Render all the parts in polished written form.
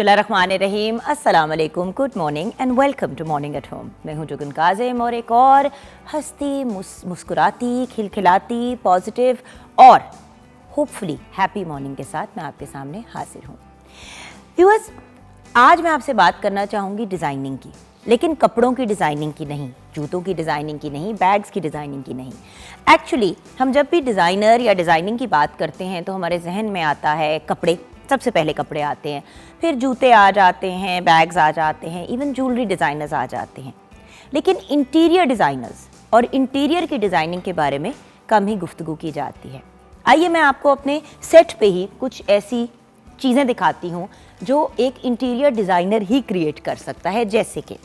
बिस्मिल्लाहिर्रहमानिर्रहीम, अस्सलाम वालेकुम, good morning and welcome to morning at home. मैं हूं जुगन काज़िम और एक और हंसती मुस्कुराती खिलखिलाती पॉजिटिव और होपफुली हैप्पी मॉर्निंग के साथ मैं आपके सामने हाजिर हूं। व्यूअर्स, आज मैं आपसे बात करना चाहूँगी डिज़ाइनिंग की, लेकिन कपड़ों की डिज़ाइनिंग की नहीं, जूतों की डिज़ाइनिंग की नहीं, बैग्स की डिज़ाइनिंग की नहीं। एक्चुअली हम जब भी डिज़ाइनर या डिज़ाइनिंग की बात करते हैं तो हमारे जहन में आता है कपड़े, सबसे पहले कपड़े आते हैं, फिर जूते आ जाते हैं, बैग्स आ जाते हैं, इवन ज्वेलरी डिज़ाइनर्स आ जाते हैं। लेकिन इंटीरियर डिज़ाइनर्स और इंटीरियर की डिज़ाइनिंग के बारे में कम ही गुफ्तगू की जाती है। आइए मैं आपको अपने सेट पे ही कुछ ऐसी चीज़ें दिखाती हूँ जो एक इंटीरियर डिज़ाइनर ही क्रिएट कर सकता है। जैसे कि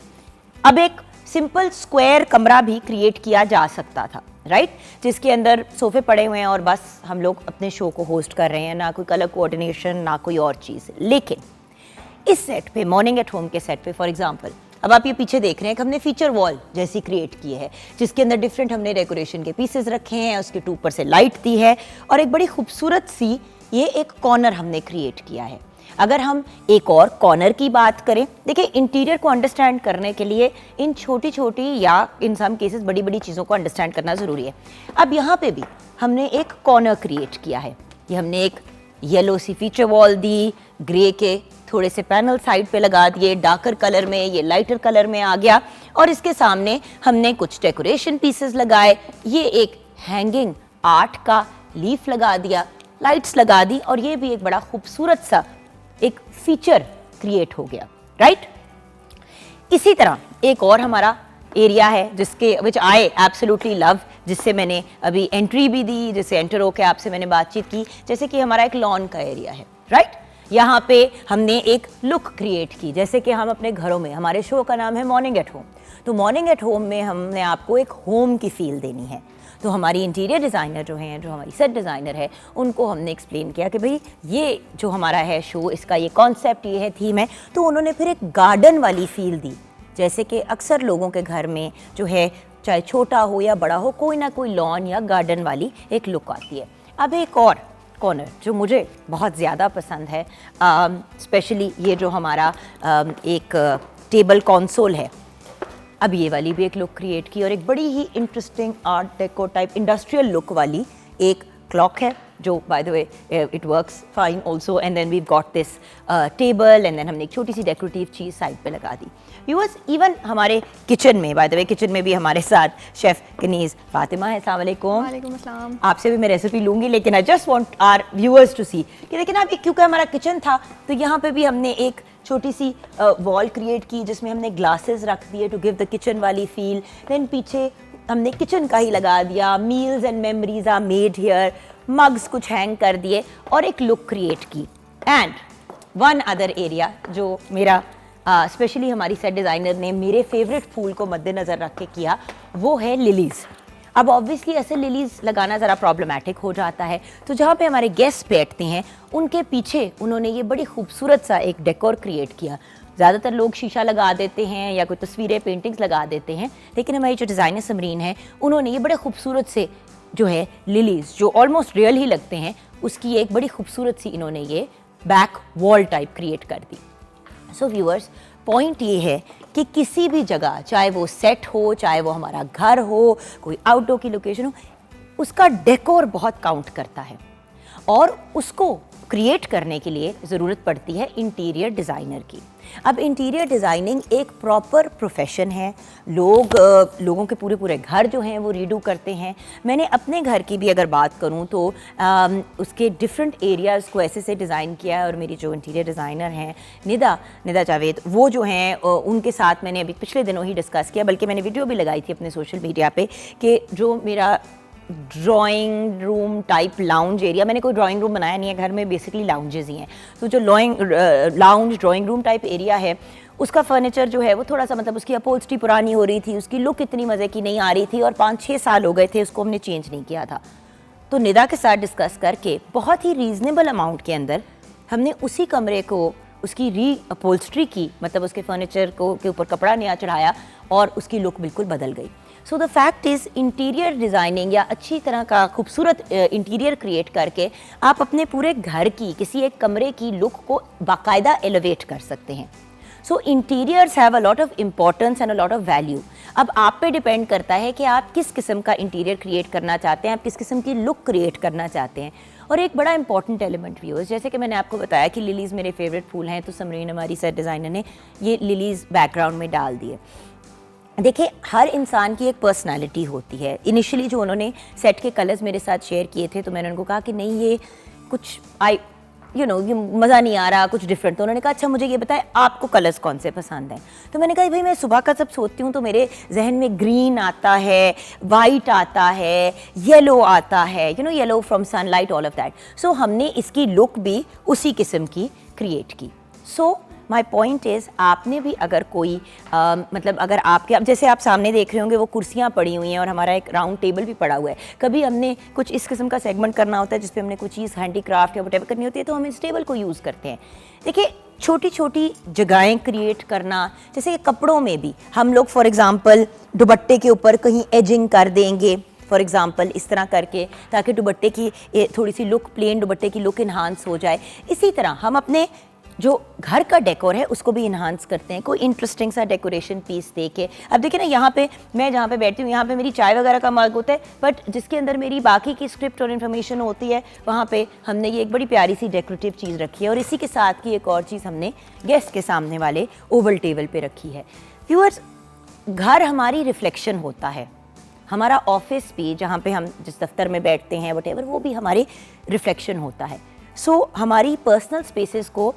अब एक सिंपल स्क्वायर कमरा भी क्रिएट किया जा सकता था, राइट, जिसके अंदर सोफे पड़े हुए हैं और बस हम लोग अपने शो को होस्ट कर रहे हैं, ना कोई कलर कोऑर्डिनेशन, ना कोई और चीज़। लेकिन इस सेट पे, मॉर्निंग एट होम के सेट पे फॉर एग्जांपल, अब आप ये पीछे देख रहे हैं कि हमने फीचर वॉल जैसी क्रिएट की है, जिसके अंदर डिफरेंट हमने डेकोरेशन के पीसेस रखे हैं, उसके ऊपर से लाइट दी है और एक बड़ी खूबसूरत सी ये एक कॉर्नर हमने क्रिएट किया है। अगर हम एक और कॉर्नर की बात करें, देखिए इंटीरियर को अंडरस्टैंड करने के लिए इन छोटी छोटी या इन सम केसेस बड़ी बड़ी चीज़ों को अंडरस्टैंड करना ज़रूरी है। अब यहाँ पे भी हमने एक कॉर्नर क्रिएट किया है। ये हमने एक येलो सी फीचर वॉल दी, ग्रे के थोड़े से पैनल साइड पे लगा दिए, डार्कर कलर में, ये लाइटर कलर में आ गया और इसके सामने हमने कुछ डेकोरेशन पीसेस लगाए। ये एक हैंगिंग आर्ट का लीफ लगा दिया, लाइट्स लगा दी और ये भी एक बड़ा खूबसूरत सा एक फीचर क्रिएट हो गया, राइट। इसी तरह एक और हमारा एरिया है जिसके विच आई एब्सोल्युटली लव, जिससे मैंने अभी एंट्री भी दी, जिससे एंटर होकर आपसे मैंने बातचीत की, जैसे कि हमारा एक लॉन का एरिया है, राइट। यहाँ पे हमने एक लुक क्रिएट की, जैसे कि हम अपने घरों में, हमारे शो का नाम है मॉर्निंग एट होम, तो मॉर्निंग एट होम में हमने आपको एक होम की फील देनी है। तो हमारी इंटीरियर डिज़ाइनर जो हैं, जो हमारी सेट डिज़ाइनर है, उनको हमने एक्सप्लेन किया कि भाई ये जो हमारा है शो, इसका ये कॉन्सेप्ट, ये है थीम है, तो उन्होंने फिर एक गार्डन वाली फील दी। जैसे कि अक्सर लोगों के घर में जो है, चाहे छोटा हो या बड़ा हो, कोई ना कोई लॉन या गार्डन वाली एक लुक आती है। अब एक और कॉर्नर जो मुझे बहुत ज़्यादा पसंद है, स्पेशली ये जो हमारा एक टेबल कंसोल है, अब ये वाली भी एक लुक क्रिएट की और एक बड़ी ही interesting art deco type industrial look वाली एक क्लॉक है, जो by the way it works fine also. And then we got this table and then हमने एक छोटी सी डेकोरेटिव चीज़ साइड पे लगा दी। व्यूअर्स, इवन हमारे किचन में, बाय द वे किचन में भी हमारे साथ शेफ़ कनीज़ फातिमा है। अस्सलाम वालेकुम। वालेकुम अस्सलाम। आपसे भी मैं रेसिपी लूँगी, लेकिन I just want our viewers to see कि लेकिन अब क्योंकि हमारा किचन था तो यहाँ पे भी हमने एक छोटी सी वॉल क्रिएट की जिसमें हमने ग्लासेस रख दिए टू गिव द किचन वाली फील। देन पीछे हमने किचन का ही लगा दिया, meals and memories are made here, mugs कुछ हैंग कर दिए और एक लुक क्रिएट की। एंड वन अदर एरिया जो मेरा स्पेशली हमारी सेट डिज़ाइनर ने मेरे फेवरेट फूल को मद्देनज़र रख के किया, वो है लिलीज़। अब ऑब्वियसली ऐसे लिलीज़ लगाना ज़रा प्रॉब्लमेटिक हो जाता है, तो जहाँ पे हमारे गेस्ट बैठते हैं उनके पीछे उन्होंने ये बड़ी खूबसूरत सा एक डेकोर क्रिएट किया। ज़्यादातर लोग शीशा लगा देते हैं या कोई तस्वीरें, पेंटिंग्स लगा देते हैं, लेकिन हमारी जो डिज़ाइनर समरीन है, उन्होंने ये बड़े खूबसूरत से जो है लिलीज़, जो ऑलमोस्ट रियल ही लगते हैं, उसकी एक बड़ी खूबसूरत सी इन्होंने ये बैक वॉल टाइप क्रिएट कर दी। सो व्यूअर्स, पॉइंट ये है कि किसी भी जगह, चाहे वो सेट हो, चाहे वो हमारा घर हो, कोई आउटडोर की लोकेशन हो, उसका डेकोर बहुत काउंट करता है और उसको क्रिएट करने के लिए ज़रूरत पड़ती है इंटीरियर डिज़ाइनर की। अब इंटीरियर डिज़ाइनिंग एक प्रॉपर प्रोफेशन है। लोगों के पूरे घर जो हैं वो रीडू करते हैं। मैंने अपने घर की भी अगर बात करूं तो उसके डिफरेंट एरियाज़ को ऐसे से डिज़ाइन किया है और मेरी जो इंटीरियर डिज़ाइनर हैं निदा जावेद, वो जो हैं उनके साथ मैंने अभी पिछले दिनों ही डिस्कस किया, बल्कि मैंने वीडियो भी लगाई थी अपने सोशल मीडिया पे कि जो मेरा drawing room type lounge area, मैंने कोई ड्राइंग रूम बनाया नहीं है घर में, बेसिकली लाउंजेस ही हैं, तो जो lounge drawing room type area है, उसका फर्नीचर जो है वो थोड़ा सा, मतलब उसकी अपहोल्स्ट्री पुरानी हो रही थी, उसकी लुक इतनी मज़े की नहीं आ रही थी और 5-6 साल हो गए थे उसको हमने चेंज नहीं किया था। तो निदा के साथ डिस्कस करके बहुत ही रीज़नेबल अमाउंट के अंदर हमने उसी कमरे को उसकी री अपहोल्स्ट्री की, मतलब उसके फर्नीचर को के ऊपर कपड़ा नया चढ़ाया और उसकी लुक बिल्कुल बदल गई। So the fact is interior designing या अच्छी तरह का खूबसूरत इंटीरियर क्रिएट करके आप अपने पूरे घर की किसी एक कमरे की लुक को बाकायदा एलिवेट कर सकते हैं। So interiors have a lot of importance and a lot of value. अब आप पे डिपेंड करता है कि आप किस किस्म का इंटीरियर क्रिएट करना चाहते हैं, आप किस किस्म की लुक क्रिएट करना चाहते हैं। और एक बड़ा इंपॉर्टेंट एलिमेंट भी हो, जैसे कि मैंने आपको बताया कि लिलीज़ मेरे फेवरेट फूल हैं, तो समरीन हमारी सेट डिज़ाइनर ने ये लिलीज़ बैकग्राउंड में डाल दिए। देखिए, हर इंसान की एक पर्सनालिटी होती है। इनिशियली जो उन्होंने सेट के कलर्स मेरे साथ शेयर किए थे तो मैंने उनको कहा कि नहीं ये कुछ ये मज़ा नहीं आ रहा, कुछ डिफरेंट। तो उन्होंने कहा अच्छा मुझे ये बताएं आपको कलर्स कौन से पसंद हैं। तो मैंने कहा भाई मैं सुबह का जब सोती हूँ तो मेरे जहन में ग्रीन आता है, वाइट आता है, येलो आता है, yellow from sunlight, all of that. So हमने इसकी लुक भी उसी किस्म की क्रिएट की। सो माई पॉइंट इज़ आपने भी अगर कोई मतलब अगर आपके, अब जैसे आप सामने देख रहे होंगे वो कुर्सियाँ पड़ी हुई हैं और हमारा एक राउंड टेबल भी पड़ा हुआ है। कभी हमने कुछ इस किस्म का सेगमेंट करना होता है जिस पे हमने कोई चीज़ हैंडीक्राफ्ट या वटेवर करनी होती है तो हम इस टेबल को यूज़ करते हैं। देखिए, छोटी छोटी जगहें क्रिएट करना, जैसे कपड़ों में भी हम लोग फॉर एग्ज़ाम्पल दुपट्टे के ऊपर कहीं एजिंग कर देंगे फॉर एग्ज़ाम्पल इस तरह करके, ताकि दुपट्टे की थोड़ी सी लुक, प्लेन दुपट्टे की लुक इन्हांस हो जाए। इसी तरह हम अपने जो घर का डेकोर है उसको भी इन्हांस करते हैं, कोई इंटरेस्टिंग सा डेकोरेशन पीस दे के। अब देखिए ना, यहाँ पे मैं जहाँ पे बैठती हूँ यहाँ पे मेरी चाय वगैरह का मग होता है, बट जिसके अंदर मेरी बाकी की स्क्रिप्ट और इन्फॉर्मेशन होती है वहाँ पे हमने ये एक बड़ी प्यारी सी डेकोरेटिव चीज़ रखी है। और इसी के साथ की एक और चीज़ हमने गेस्ट के सामने वाले ओवल टेबल पे रखी है। व्यूअर्स, घर हमारी रिफ्लेक्शन होता है, हमारा ऑफिस भी जहाँ पे हम जिस दफ्तर में बैठते हैं वटेवर वो भी हमारी रिफ्लेक्शन होता है। सो हमारी पर्सनल स्पेसेस को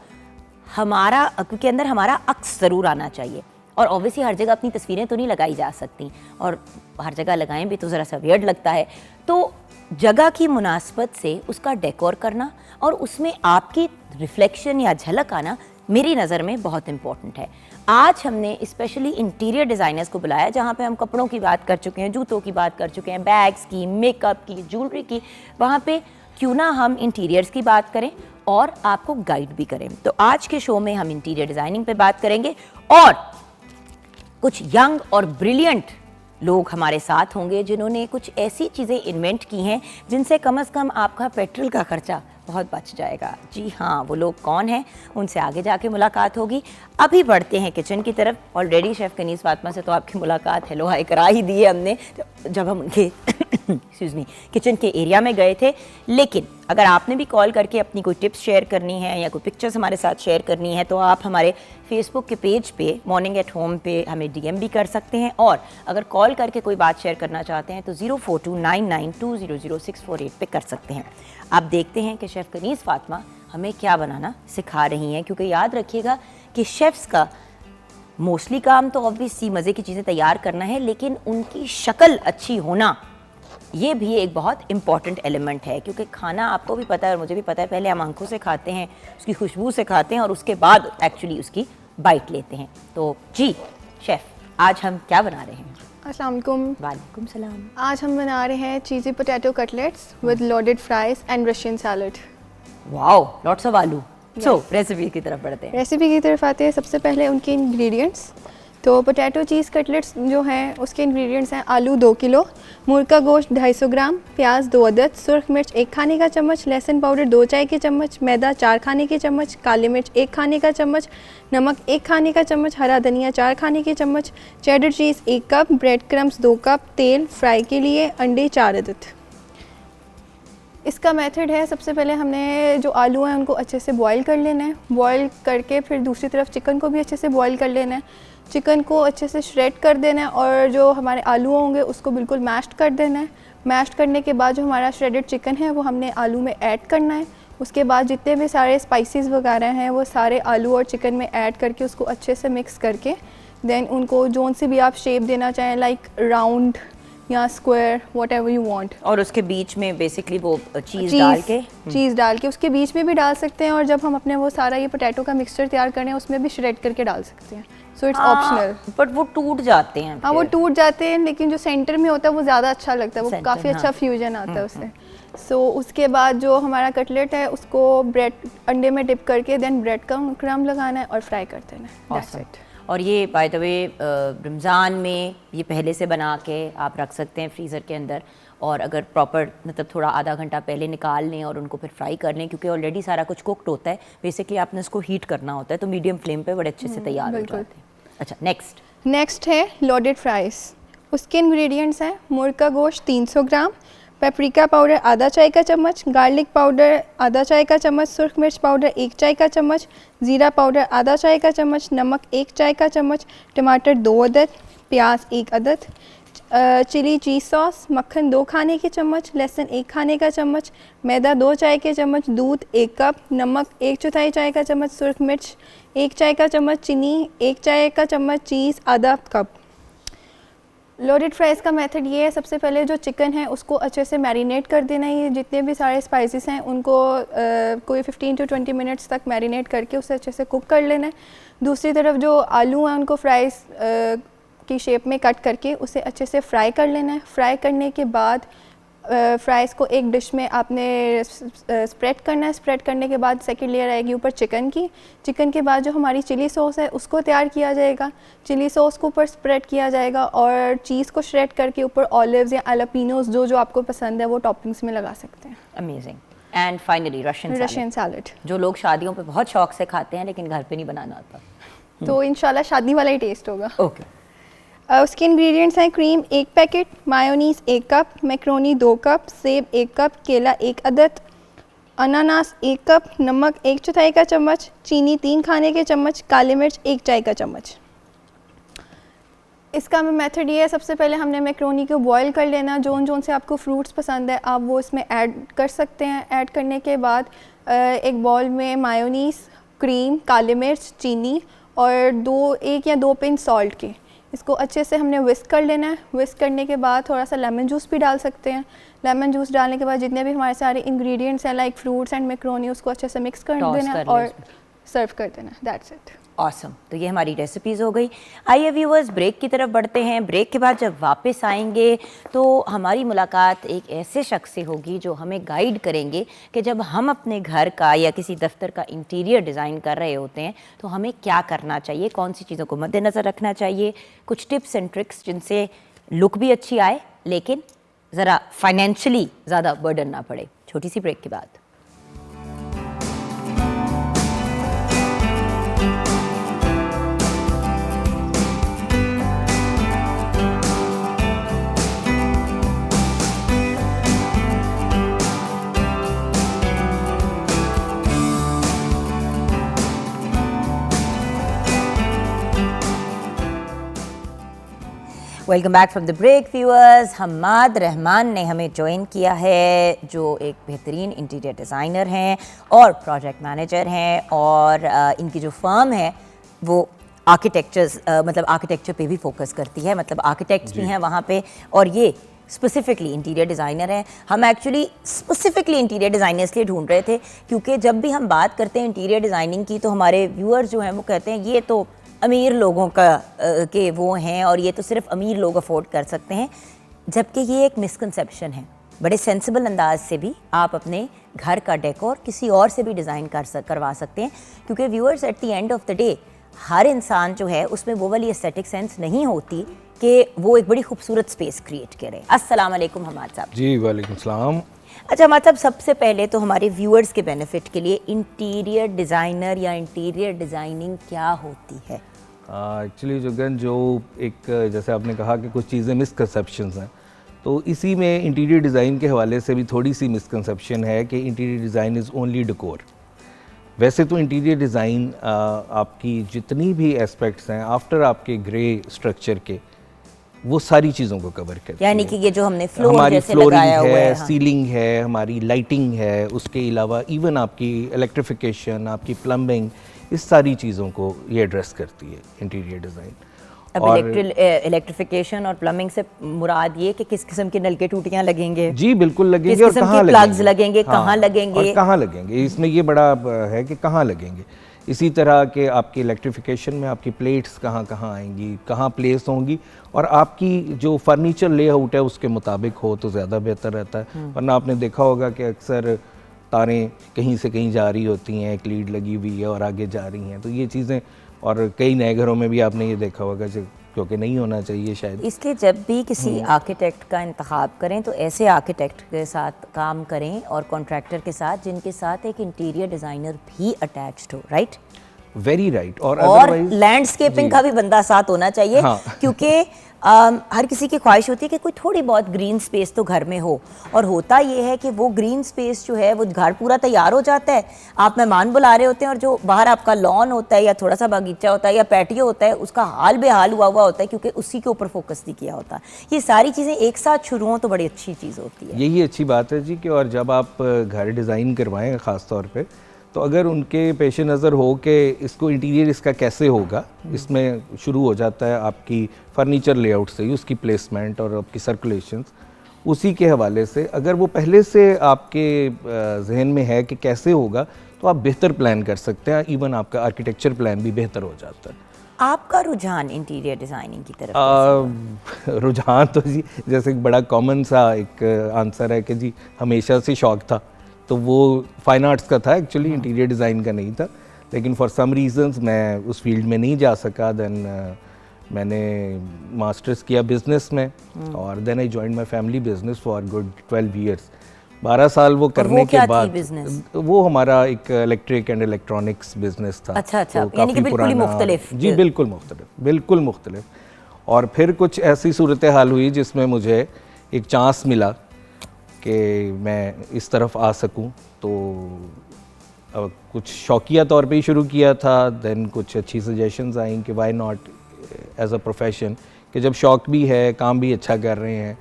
के अंदर हमारा अक्स ज़रूर आना चाहिए। और ऑब्वियसली हर जगह अपनी तस्वीरें तो नहीं लगाई जा सकती, और हर जगह लगाएं भी तो ज़रा सा वियर्ड लगता है। तो जगह की मुनासबत से उसका डेकोर करना और उसमें आपकी रिफ्लेक्शन या झलक आना मेरी नज़र में बहुत इम्पॉर्टेंट है। आज हमने स्पेशली इंटीरियर डिज़ाइनर्स को बुलाया, जहाँ पे हम कपड़ों की बात कर चुके हैं, जूतों की बात कर चुके हैं, बैग्स की, मेकअप की, ज्वेलरी की। वहाँ पे क्यों ना हम इंटीरियर्स की बात करें और आपको गाइड भी करें। तो आज के शो में हम इंटीरियर डिज़ाइनिंग पे बात करेंगे और कुछ यंग और ब्रिलियंट लोग हमारे साथ होंगे जिन्होंने कुछ ऐसी चीज़ें इन्वेंट की हैं जिनसे कम से कम आपका पेट्रोल का खर्चा बहुत बच जाएगा। जी हाँ, वो लोग कौन हैं उनसे आगे जाके मुलाकात होगी। अभी बढ़ते हैं किचन की तरफ। ऑलरेडी शेफ़ कनीज़ फातिमा से तो आपकी मुलाकात हेलो हाय करा ही दी है हमने जब हम उनके एक्सक्यूज़ मी किचन के एरिया में गए थे। लेकिन अगर आपने भी कॉल करके अपनी कोई टिप्स शेयर करनी है या कोई पिक्चर्स हमारे साथ शेयर करनी है तो आप हमारे फेसबुक के पेज पे मॉर्निंग एट होम पे हमें डीएम भी कर सकते हैं। और अगर कॉल करके कोई बात शेयर करना चाहते हैं तो 042992000648 पे कर सकते हैं। आप देखते हैं कि शेफ़ कनीज़ फातिमा हमें क्या बनाना सिखा रही हैं, क्योंकि याद रखिएगा कि शेफ़्स का मोस्टली काम तो ऑब्वियसली मज़े की चीज़ें तैयार करना है, लेकिन उनकी शक्ल अच्छी होना ये भी एक बहुत इंपॉर्टेंट एलिमेंट है। क्योंकि खाना आपको भी पता है और मुझे भी पता है, पहले हम आंखों से खाते हैं, उसकी खुशबू से खाते हैं और उसके बाद एक्चुअली उसकी बाइट लेते हैं। तो जी शेफ़, आज हम क्या बना रहे हैं? अस्सलाम वालेकुम। वालेकुम सलाम। आज हम बना रहे हैं cheesy potato cutlets with loaded fries and Russian salad. Wow, lots of aloo. So recipe की तरफ बढ़ते हैं। रेसिपी की तरफ आते हैं। सबसे पहले उनके इंग्रेडिएंट्स। तो पोटैटो चीज़ कटलेट्स जो हैं उसके इंग्रेडिएंट्स हैं आलू 2 किलो, मुर्गा गोश्त 250 ग्राम, प्याज 2 अदद, सुर्ख मिर्च 1 खाने का चम्मच, लहसुन पाउडर 2 चाय के चम्मच, मैदा 4 खाने के चम्मच, काली मिर्च 1 खाने का चम्मच, नमक 1 खाने का चम्मच, हरा धनिया 4 खाने के चम्मच, चेडर चीज़ 1 कप, ब्रेड क्रम्स 2 कप, तेल फ्राई के लिए, अंडे 4 अदद। इसका मेथड है, सबसे पहले हमने जो आलू हैं उनको अच्छे से बॉईल कर लेना है। बॉईल करके फिर दूसरी तरफ चिकन को भी अच्छे से बॉईल कर लेना है। चिकन को अच्छे से श्रेड कर देना है और जो हमारे आलू होंगे उसको बिल्कुल मैश्ड कर देना है। मैश्ड करने के बाद जो हमारा श्रेडेड चिकन है वो हमने आलू में ऐड करना है। उसके बाद जितने भी सारे स्पाइसेस वगैरह हैं वो सारे आलू और चिकन में ऐड करके उसको अच्छे से मिक्स करके देन उनको जोन से भी आप शेप देना चाहें, लाइक राउंड या square, what ever you want. और उसके बीच में बेसिकली वो चीज़ डाल के उसके बीच में भी डाल सकते हैं। और जब हम अपने वो सारा ये पोटैटो का मिक्सचर तैयार करें उसमें भी श्रेड करके डाल सकते हैं। So it's optional. बट वो टूट जाते हैं। हाँ, वो टूट जाते हैं, लेकिन जो सेंटर में होता है वो ज़्यादा अच्छा लगता है, वो काफ़ी अच्छा फ्यूजन आता है उससे। सो उसके बाद जो हमारा कटलेट है उसको ब्रेड अंडे में डिप करके देन ब्रेड का क्रम्ब लगाना है और फ्राई कर देना है। That's it. और ये बाय द वे रमज़ान में ये पहले से बना के आप रख सकते हैं फ्रीज़र के अंदर, और अगर प्रॉपर मतलब थोड़ा आधा घंटा पहले निकाल लें और उनको फिर फ्राई कर लें, क्योंकि ऑलरेडी सारा कुछ कुक्ड होता है, बेसिकली आपने इसको हीट करना होता है, तो मीडियम फ्लेम पे बड़े अच्छे से तैयार हो जाते हैं। अच्छा, नेक्स्ट है लोडेड फ्राइज़। उसके इंग्रेडिएंट्स हैं मुर्गा गोश्त 300 ग्राम, पेपरिका पाउडर आधा चाय का चम्मच, गार्लिक पाउडर आधा चाय का चम्मच, सुर्ख मिर्च पाउडर 1 चाय का चम्मच, ज़ीरा पाउडर आधा चाय का चम्मच, नमक 1 चाय का चम्मच, टमाटर 2 अदद, प्याज 1 अदद, चिली चीज़ सॉस, मक्खन 2 खाने के चम्मच, लहसुन 1 खाने का चम्मच, मैदा 2 चाय के चम्मच, दूध 1 कप, नमक 1/4 चाय का चम्मच, सुर्ख मिर्च 1 चाय का चम्मच, चीनी 1 चाय का चम्मच, चीज़ आधा कप। लोडेड फ्राइज़ का मेथड ये है, सबसे पहले जो चिकन है उसको अच्छे से मैरिनेट कर देना है। ये जितने भी सारे स्पाइसेस हैं उनको कोई 15 to 20 मिनट्स तक मैरिनेट करके उसे अच्छे से कुक कर लेना है। दूसरी तरफ जो आलू हैं उनको फ्राइज़ की शेप में कट करके उसे अच्छे से फ्राई कर लेना है। फ्राई करने के बाद फ्राइज़ को एक डिश में आपने स्प्रेड करना है। स्प्रेड करने के बाद सेकंड लेयर आएगी ऊपर चिकन की। चिकन के बाद जो हमारी चिली सॉस है उसको तैयार किया जाएगा। चिली सॉस को ऊपर स्प्रेड किया जाएगा और चीज़ को श्रेड करके ऊपर ऑलिव्स या एलापिनोस जो आपको पसंद है वो टॉपिंग्स में लगा सकते हैं। Amazing. And finally Russian salad, जो लोग शादियों पे बहुत शौक से खाते हैं लेकिन घर पे नहीं बनाना आता, तो इंशाल्लाह शादी वाला ही टेस्ट होगा। ओके। उसके इंग्रेडिएंट्स हैं cream 1 packet, mayonnaise 1 cup, macaroni 2 cup, सेब 1 कप, केला 1 अदद, अनानास 1 कप, नमक 1/4 का चम्मच, चीनी 3 खाने के चम्मच, काली मिर्च 1 चाय का चम्मच। इसका मेथड ये है, सबसे पहले हमने मैक्रोनी को बॉईल कर लेना। जोन से आपको फ्रूट्स पसंद है आप वो इसमें ऐड कर सकते हैं। ऐड करने के बाद एक बॉल में मायोनीस, क्रीम, काली मिर्च, चीनी और 1 या 2 पिंच सॉल्ट के इसको अच्छे से हमने विस्क कर लेना है। विस्क करने के बाद थोड़ा सा लेमन जूस भी डाल सकते हैं। लेमन जूस डालने के बाद जितने भी हमारे सारे इंग्रेडिएंट्स हैं लाइक फ्रूट्स एंड मैक्रोनी उसको अच्छे से मिक्स कर देना है और सर्व कर देना। That's it. ऑसम। तो ये हमारी रेसिपीज़ हो गई। आइए व्यूअर्स, ब्रेक की तरफ बढ़ते हैं। ब्रेक के बाद जब वापस आएंगे तो हमारी मुलाकात एक ऐसे शख्स से होगी जो हमें गाइड करेंगे कि जब हम अपने घर का या किसी दफ्तर का इंटीरियर डिज़ाइन कर रहे होते हैं तो हमें क्या करना चाहिए, कौन सी चीज़ों को मद्देनज़र रखना चाहिए, कुछ टिप्स एंड ट्रिक्स जिनसे लुक भी अच्छी आए लेकिन ज़रा फाइनेंशियली ज़्यादा बर्डन ना पड़े। छोटी सी ब्रेक के बाद। Welcome back from the break viewers. Hammad Rehman ने हमें ज्वाइन किया है, जो एक बेहतरीन इंटीरियर डिज़ाइनर हैं और प्रोजेक्ट मैनेजर हैं, और इनकी जो फर्म है वो आर्किटेक्चर पे भी फोकस करती है, मतलब आर्किटेक्ट्स भी हैं वहाँ पे, और ये स्पेसिफिकली इंटीरियर डिज़ाइनर हैं। हम एक्चुअली स्पेसिफिकली इंटीरियर डिज़ाइनर इसलिए ढूंढ रहे थे क्योंकि जब भी हम बात करते हैं इंटीरियर डिज़ाइनिंग की तो हमारे व्यूअर्स जो हैं वो कहते हैं ये तो अमीर लोगों का के वो हैं और ये तो सिर्फ अमीर लोग अफोर्ड कर सकते हैं, जबकि ये एक मिसकंसेप्शन है। बड़े सेंसिबल अंदाज से भी आप अपने घर का डेकोर किसी और से भी डिज़ाइन करवा सकते हैं, क्योंकि viewers at the end of the day हर इंसान जो है उसमें वो वाली एस्थेटिक सेंस नहीं होती कि वो एक बड़ी खूबसूरत स्पेस क्रिएट करे। अस्सलाम वालेकुम हमाद साहब। जी वालेकुम सलाम। अच्छा हमाद साहब, सबसे पहले तो हमारे व्यूअर्स के बेनिफिट के लिए इंटीरियर डिज़ाइनर या इंटीरियर डिज़ाइनिंग क्या होती है? एक्चुअली जो एक जैसे आपने कहा कि कुछ चीज़ें मिसकंसेप्शंस हैं, तो इसी में इंटीरियर डिज़ाइन के हवाले से भी थोड़ी सी मिसकंसेप्शन है कि interior design is only decor. वैसे तो इंटीरियर डिज़ाइन आपकी जितनी भी एस्पेक्ट्स हैं आफ्टर आपके ग्रे स्ट्रक्चर के, वो सारी चीज़ों को कवर करती है। यानी कि ये जो हमने फ्लोर हमारी जैसे फ्लोरिंग लगाया हुआ है, हाँ। सीलिंग है, हमारी लाइटिंग है, उसके अलावा इवन आपकी इलेक्ट्रिफिकेशन, आपकी प्लम्बिंग, इस सारी चीज़ों को ये एड्रेस करती है इंटीरियर डिज़ाइन। अब इलेक्ट्रिफिकेशन और प्लम्बिंग से मुराद ये कि किस किस्म के नलके टूटियां लगेंगे? जी बिल्कुल लगेंगे, किस और किस्म कहाँ के प्लग्स लगेंगे, कहाँ लगेंगे, और कहाँ लगेंगे, इसमें ये बड़ा है कि कहाँ लगेंगे। इसी तरह के आपकी इलेक्ट्रिफिकेशन में आपकी प्लेट्स कहाँ कहाँ आएंगी, कहाँ प्लेस होंगी, और आपकी जो फर्नीचर लेआउट है उसके मुताबिक हो तो ज़्यादा बेहतर रहता है। वरना आपने देखा होगा कि अक्सर तारें कहीं से कहीं जा रही होती हैं, एक लीड लगी हुई है और आगे जा रही हैं, तो ये चीज़ें और कई नए घरों में भी आपने ये देखा होगा क्योंकि नहीं होना चाहिए शायद। इसलिए जब भी किसी आर्किटेक्ट का इंतखाब करें तो ऐसे आर्किटेक्ट के साथ काम करें और कॉन्ट्रैक्टर के साथ जिनके साथ एक इंटीरियर डिज़ाइनर भी अटैच्ड हो, राइट? Very right. और लैंडस्केपिंग का भी बंदा साथ होना चाहिए। हाँ। क्योंकि हर किसी की ख्वाहिश होती है कि कोई थोड़ी बहुत ग्रीन स्पेस तो घर में हो, और होता ये है कि वो ग्रीन स्पेस जो है वो घर पूरा तैयार हो जाता है, आप मेहमान बुला रहे होते हैं और जो बाहर आपका लॉन होता है या थोड़ा सा बागीचा होता है या पैटियो होता है उसका हाल बेहाल हुआ हुआ होता है क्योंकि उसी के ऊपर फोकस नहीं किया होता। ये सारी चीज़ें एक साथ शुरू हों तो बड़ी अच्छी चीज़ होती है। यही अच्छी बात है जी कि और जब आप घर डिज़ाइन करवाएं ख़ास तौर पे, तो अगर उनके पेश नज़र हो कि इसको इंटीरियर इसका कैसे होगा, इसमें शुरू हो जाता है आपकी फर्नीचर लेआउट से ही, उसकी प्लेसमेंट और आपकी सर्कुलेशंस, उसी के हवाले से अगर वो पहले से आपके जहन में है कि कैसे होगा तो आप बेहतर प्लान कर सकते हैं, इवन आपका आर्किटेक्चर प्लान भी बेहतर हो जाता है। आपका रुझान इंटीरियर डिज़ाइनिंग की तरफ? रुझान तो जी जैसे एक बड़ा कॉमन सा एक आंसर है कि जी हमेशा से शौक़ था, तो वो फाइन आर्ट्स का था एक्चुअली, इंटीरियर डिज़ाइन का नहीं था, लेकिन फॉर सम रीज़न्स मैं उस फील्ड में नहीं जा सका। देन मैंने मास्टर्स किया बिज़नेस में और then I joined my family business for good 12 years. 12 साल वो करने के बाद वो हमारा एक इलेक्ट्रिक एंड इलेक्ट्रॉनिक्स बिज़नेस था। अच्छा, तो यानी कि बिल्कुल मुख्तलिफ। जी बिल्कुल मुख्तलिफ। और फिर कुछ ऐसी सूरत हाल हुई जिसमें मुझे एक चांस मिला कि मैं इस तरफ आ सकूं, तो कुछ शौकिया तौर पे ही शुरू किया था। देन कुछ अच्छी सजेशंस आई कि why not as a profession, कि जब शौक़ भी है, काम भी अच्छा कर रहे हैं,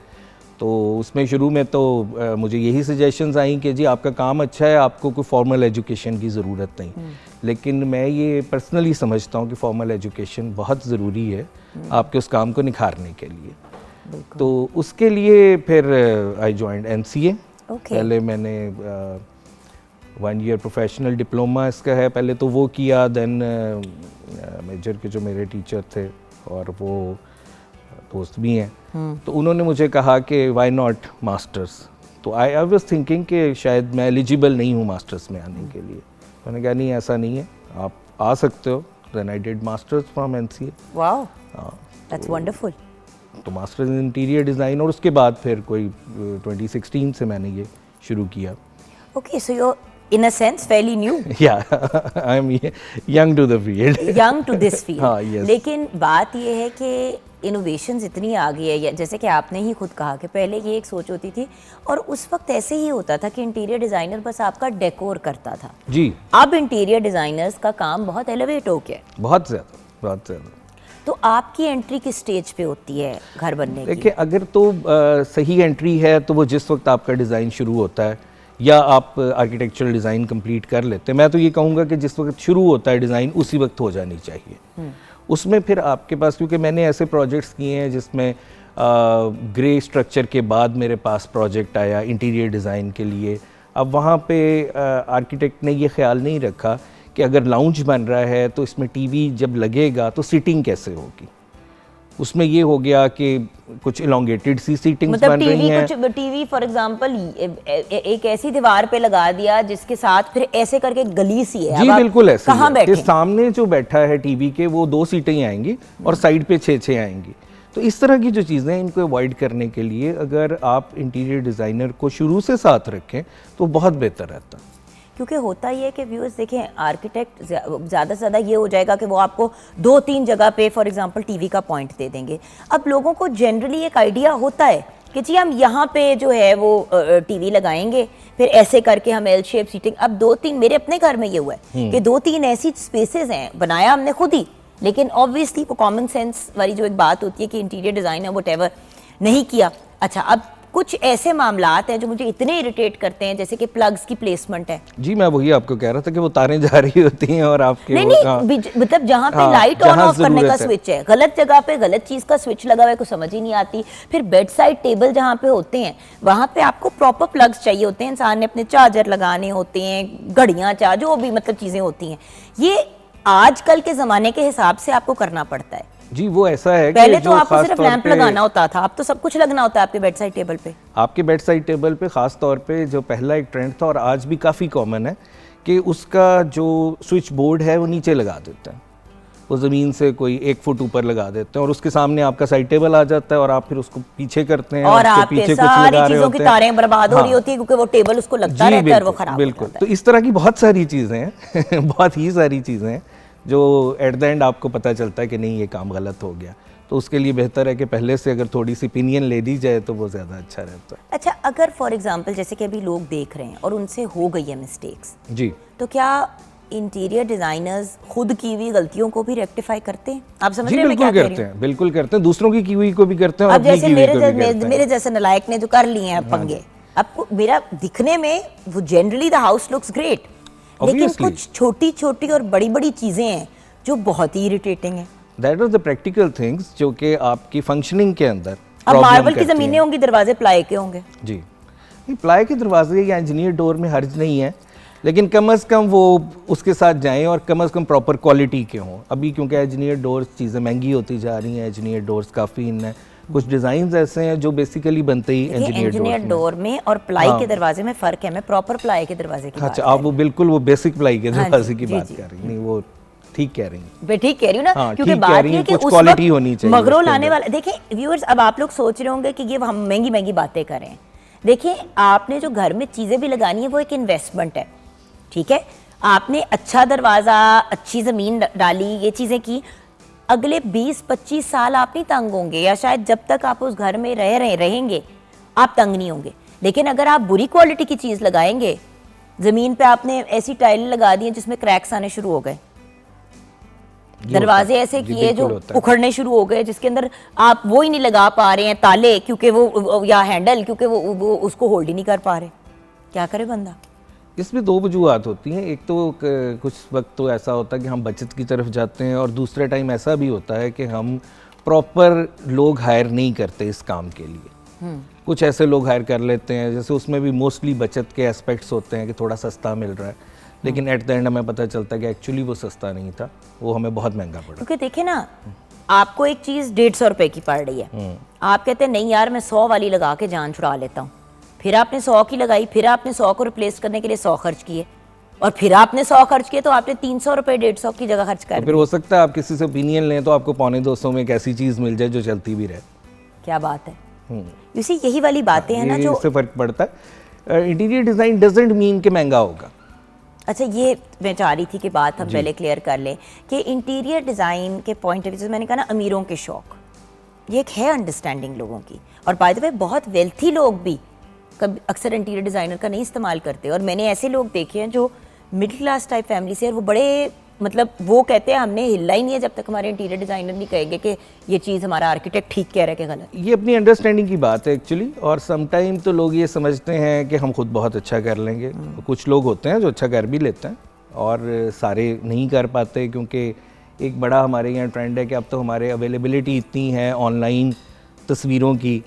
तो उसमें शुरू में तो मुझे यही सजेशंस आई कि जी आपका काम अच्छा है, आपको कोई फॉर्मल एजुकेशन की ज़रूरत नहीं। लेकिन मैं ये पर्सनली समझता हूँ कि फॉर्मल एजुकेशन बहुत ज़रूरी है आपके उस काम को निखारने के लिए। तो उसके लिए फिर आई जॉइंड NCA। पहले मैंने 1 ईयर प्रोफेशनल डिप्लोमा इसका है, पहले तो वो किया। देन मेजर के जो मेरे टीचर थे और वो दोस्त भी हैं, तो उन्होंने मुझे कहा कि व्हाई नॉट मास्टर्स। तो आई वाज थिंकिंग कि शायद मैं एलिजिबल नहीं हूँ मास्टर्स में आने के लिए। तो मैंने कहा नहीं, ऐसा नहीं है, आप आ सकते हो। Then I did masters from NCA। Wow, that's wonderful. तो मास्टर्स इन इंटीरियर डिज़ाइन, और उसके बाद फिर कोई 2016 से मैंने ये शुरू किया। Okay, so you in a sense fairly new. Yeah, I'm young to the field. Young to this field. हाँ, yes. लेकिन बात ये है कि इनोवेशंस इतनी आ गई है, जैसे कि आपने ही खुद कहा कि पहले ये एक सोच होती थी और उस वक्त ऐसे ही होता था कि इंटीरियर डिज़ाइनर बस आपका डेकोर करता था। जी। अब इंटीरियर डिज़ाइनर्स का काम बहुत एलिवेट हो गया, बहुत ज़्यादा। तो आपकी एंट्री किस स्टेज पे होती है घर बनने की? देखिए, अगर तो सही एंट्री है तो वो जिस वक्त आपका डिज़ाइन शुरू होता है या आप आर्किटेक्चरल डिज़ाइन कंप्लीट कर लेते हैं, मैं तो ये कहूँगा कि जिस वक्त शुरू होता है डिज़ाइन उसी वक्त हो जानी चाहिए। उसमें फिर आपके पास, क्योंकि मैंने ऐसे प्रोजेक्ट्स किए हैं जिसमें ग्रे स्ट्रक्चर के बाद मेरे पास प्रोजेक्ट आया इंटीरियर डिज़ाइन के लिए। अब वहाँ पे आर्किटेक्ट ने ये ख्याल नहीं रखा कि अगर लाउंज बन रहा है तो इसमें टीवी जब लगेगा तो सीटिंग कैसे होगी। उसमें ये हो गया कि कुछ इलोंगेटेड सी सीटिंग्स बन रही हैं। कुछ टीवी फॉर एग्जांपल एक ऐसी दीवार पे लगा दिया जिसके साथ फिर ऐसे करके गली सी है। जी बिल्कुल ऐसे कहाँ बैठे? सामने जो बैठा है टीवी के वो 2 सीटें आएंगी और साइड पे 6 आएंगी। तो इस तरह की जो चीज़ें हैं इनको अवॉइड करने के लिए अगर आप इंटीरियर डिज़ाइनर को शुरू से साथ रखें तो बहुत बेहतर रहता है। क्योंकि होता ही है कि व्यूअर्स देखें, आर्किटेक्ट ज़्यादा से ज़्यादा ये हो जाएगा कि वो आपको 2-3 जगह पे फॉर एग्जांपल टीवी का पॉइंट दे देंगे। अब लोगों को जनरली एक आइडिया होता है कि जी हम यहाँ पे जो है वो टीवी लगाएंगे, फिर ऐसे करके हम एल शेप सीटिंग। अब 2-3 मेरे अपने घर में ये हुआ है कि 2-3 ऐसी स्पेसेस हैं, बनाया हमने खुद ही, लेकिन ऑब्वियसली वो कॉमन सेंस वाली जो एक बात होती है कि इंटीरियर डिज़ाइन है व्हाटएवर नहीं किया। अच्छा, अब कुछ ऐसे मामलात हैं जो मुझे इतने इरिटेट करते हैं, जैसे कि प्लग्स की प्लेसमेंट है। जी मैं वही आपको कह रहा था कि वो तारें जा रही होती हैं और आपके नहीं, मतलब जहाँ पे लाइट ऑन ऑफ करने का स्विच है, गलत जगह पे गलत चीज का स्विच लगा हुआ है, कुछ समझ ही नहीं आती। फिर बेड साइड टेबल जहाँ पे होते हैं वहाँ पे आपको प्रॉपर प्लग्स चाहिए होते हैं, इंसान ने अपने चार्जर लगाने होते हैं, घड़ियाँ जो भी मतलब चीजें होती हैं, ये आजकल के जमाने के हिसाब से आपको करना पड़ता है। जी वो ऐसा है पहले कि तो आपको सिर्फ लैंप लगाना होता था, अब तो सब कुछ लगना होता है आपके बेड साइड टेबल पे। आपके बेड साइड टेबल पे खास तौर पे जो पहला एक ट्रेंड था और आज भी काफ़ी कॉमन है कि उसका जो स्विच बोर्ड है वो नीचे लगा देते हैं वो ज़मीन से कोई 1 फुट ऊपर लगा देते हैं और उसके सामने आपका साइड टेबल आ जाता है और आप फिर उसको पीछे करते हैं और उसके आपके पीछे कुछ सारी लगा रहे चीजों की होते हैं। तारें बर्बाद हो रही हाँ। होती है क्योंकि वो टेबल उसको लगता जी, रहता है और वो बिल्कुल, खराब हो बिल्कुल। जाता तो इस तरह की बहुत सारी चीज़ें हैं बहुत ही सारी चीज़ें हैं जो एट द एंड आपको पता चलता है कि नहीं ये काम गलत हो गया। तो उसके लिए बेहतर है कि पहले से अगर थोड़ी सी ओपिनियन ले ली जाए तो वो ज़्यादा अच्छा रहता है। अच्छा, अगर फॉर एग्जांपल जैसे कि अभी लोग देख रहे हैं और उनसे हो गई है मिस्टेक्स, जी तो क्या इंटीरियर डिजाइनर्स खुद की हुई गलतियों को भी रेक्टिफाई करते हैं? आप समझ जी रहे हैं मैं क्या बिल्कुल कह रही करते हूँ? हैं, बिल्कुल करते हैं, दूसरों की हुई को भी करते हैं और अब अपनी जैसे की हुई को भी करते मेरे हैं। जैसे नालायक ने जो कर लिए हैं पंगे, आपको मेरा दिखने में वो generally the house looks great, लेकिन Obviously. कुछ छोटी छोटी और बड़ी बड़ी चीजें हैं जो बहुत ही इरिटेटिंग हैं। That are the practical things जो कि आपकी फंक्शनिंग के अंदर अब problem मार्बल की करती जमीनें हैं। होंगी, दरवाजे प्लाई के होंगे। जी नहीं, प्लाई के दरवाजे या इंजीनियर डोर में हर्ज नहीं है, लेकिन कम से कम वो उसके साथ जाएं और कम से कम प्रॉपर क्वालिटी के हों। अभी क्योंकि इंजीनियर डोर्स चीज़ें महंगी होती जा रही हैं, इंजीनियर डोर्स काफ़ी इन है, कुछ डिज़ाइंस ऐसे हैं जो बेसिकली बनते ही इंजीनियर डोर में और प्लाई के दरवाजे में फ़र्क है। मैं प्रॉपर प्लाई के दरवाजे की बात अच्छा, कर आप वो बिल्कुल वो बेसिक प्लाई के हाँ जी, दरवाजे की जी, बात जी। कर रही हैं, नहीं वो ठीक कह रही हैं। मैं ठीक कह रही हूँ ना, हाँ, क्योंकि ठीक कह बात रही ये हैं, कि कुछ उस quality वक्त होनी चाहिए मगरों उसके लाने अंदर। वाला। देखिए व्यूअर्स, अब आप लोग सोच रहे होंगे कि ये हम महंगी महंगी बातें कर रहे हैं। देखिए, आपने जो घर में चीज़ें भी लगानी है वो एक इन्वेस्टमेंट है, ठीक है? आपने अच्छा दरवाज़ा, अच्छी ज़मीन डाली, ये चीज़ें की, अगले 20-25 साल आप नहीं तंग होंगे, या शायद जब तक आप उस घर में रहेंगे आप तंग नहीं होंगे। लेकिन अगर आप बुरी क्वालिटी की चीज़ लगाएंगे, ज़मीन पे आपने ऐसी टाइल लगा दी हैं जिसमें क्रैक्स आने शुरू हो गए, दरवाजे ऐसे जी, किए जो बिल्कुल होता है। उखड़ने शुरू हो गए, जिसके अंदर आप वो ही नहीं लगा पा रहे हैं ताले, क्योंकि वो या हैंडल, क्योंकि वो उसको होल्ड ही नहीं कर पा रहे। क्या करे बंदा? इसमें 2 वजूहत होती हैं। एक तो कुछ वक्त तो ऐसा होता है कि हम बचत की तरफ जाते हैं और दूसरे टाइम ऐसा भी होता है कि हम प्रॉपर लोग हायर नहीं करते इस काम के लिए। कुछ ऐसे लोग हायर कर लेते हैं, जैसे उसमें भी मोस्टली बचत के एस्पेक्ट्स होते हैं कि थोड़ा सस्ता मिल रहा है, लेकिन एट द एंड हमें पता चलता है कि एक्चुअली वो सस्ता नहीं था, वो हमें बहुत महंगा पड़ा। क्योंकि देखिए ना, आपको एक चीज़ 150 रुपए की पड़ रही है, आप कहते हैं नहीं यार मैं 100 वाली लगा के जान छुड़ा लेता हूँ, फिर आपने 100 की लगाई, फिर आपने 100 को रिप्लेस करने के लिए 100 खर्च किए, और फिर आपने 100 खर्च किए तो आपने 300 रुपए 150 की जगह खर्च कर फिर हो सकता है आप किसी से ओपिनियन लें तो आपको 250 में एक ऐसी चीज़ मिल जाए जो चलती भी रहे। क्या बात है? इसी यही वाली बातें हैं ना जो, इससे फ़र्क पड़ता है। इंटीरियर डिज़ाइन डजंट मीन कि महंगा होगा। अच्छा ये मैं चाह रही थी कि बात हम पहले क्लियर कर लें कि इंटीरियर डिज़ाइन के पॉइंट ऑफ व्यू से मैंने कहा ना, अमीरों के शौक, ये एक है अंडरस्टैंडिंग लोगों की, और बाय द वे बहुत वेल्थी लोग भी कभी अक्सर इंटीरियर डिज़ाइनर का नहीं इस्तेमाल करते। और मैंने ऐसे लोग देखे हैं जो मिडिल क्लास टाइप फैमिली से, और वो बड़े मतलब वो कहते हैं हमने हिलना ही नहीं है जब तक हमारे इंटीरियर डिज़ाइनर नहीं कहेंगे कि ये चीज़ हमारा आर्किटेक्ट ठीक कह रहा है कि गलत। ये अपनी अंडरस्टैंडिंग की बात है एक्चुअली, और सम टाइम तो लोग ये समझते हैं कि हम खुद बहुत अच्छा कर लेंगे। कुछ लोग होते हैं जो अच्छा कर भी लेते हैं और सारे नहीं कर पाते, क्योंकि एक बड़ा हमारे यहाँ ट्रेंड है कि अब तो हमारे अवेलेबिलिटी इतनी है ऑनलाइन तस्वीरों की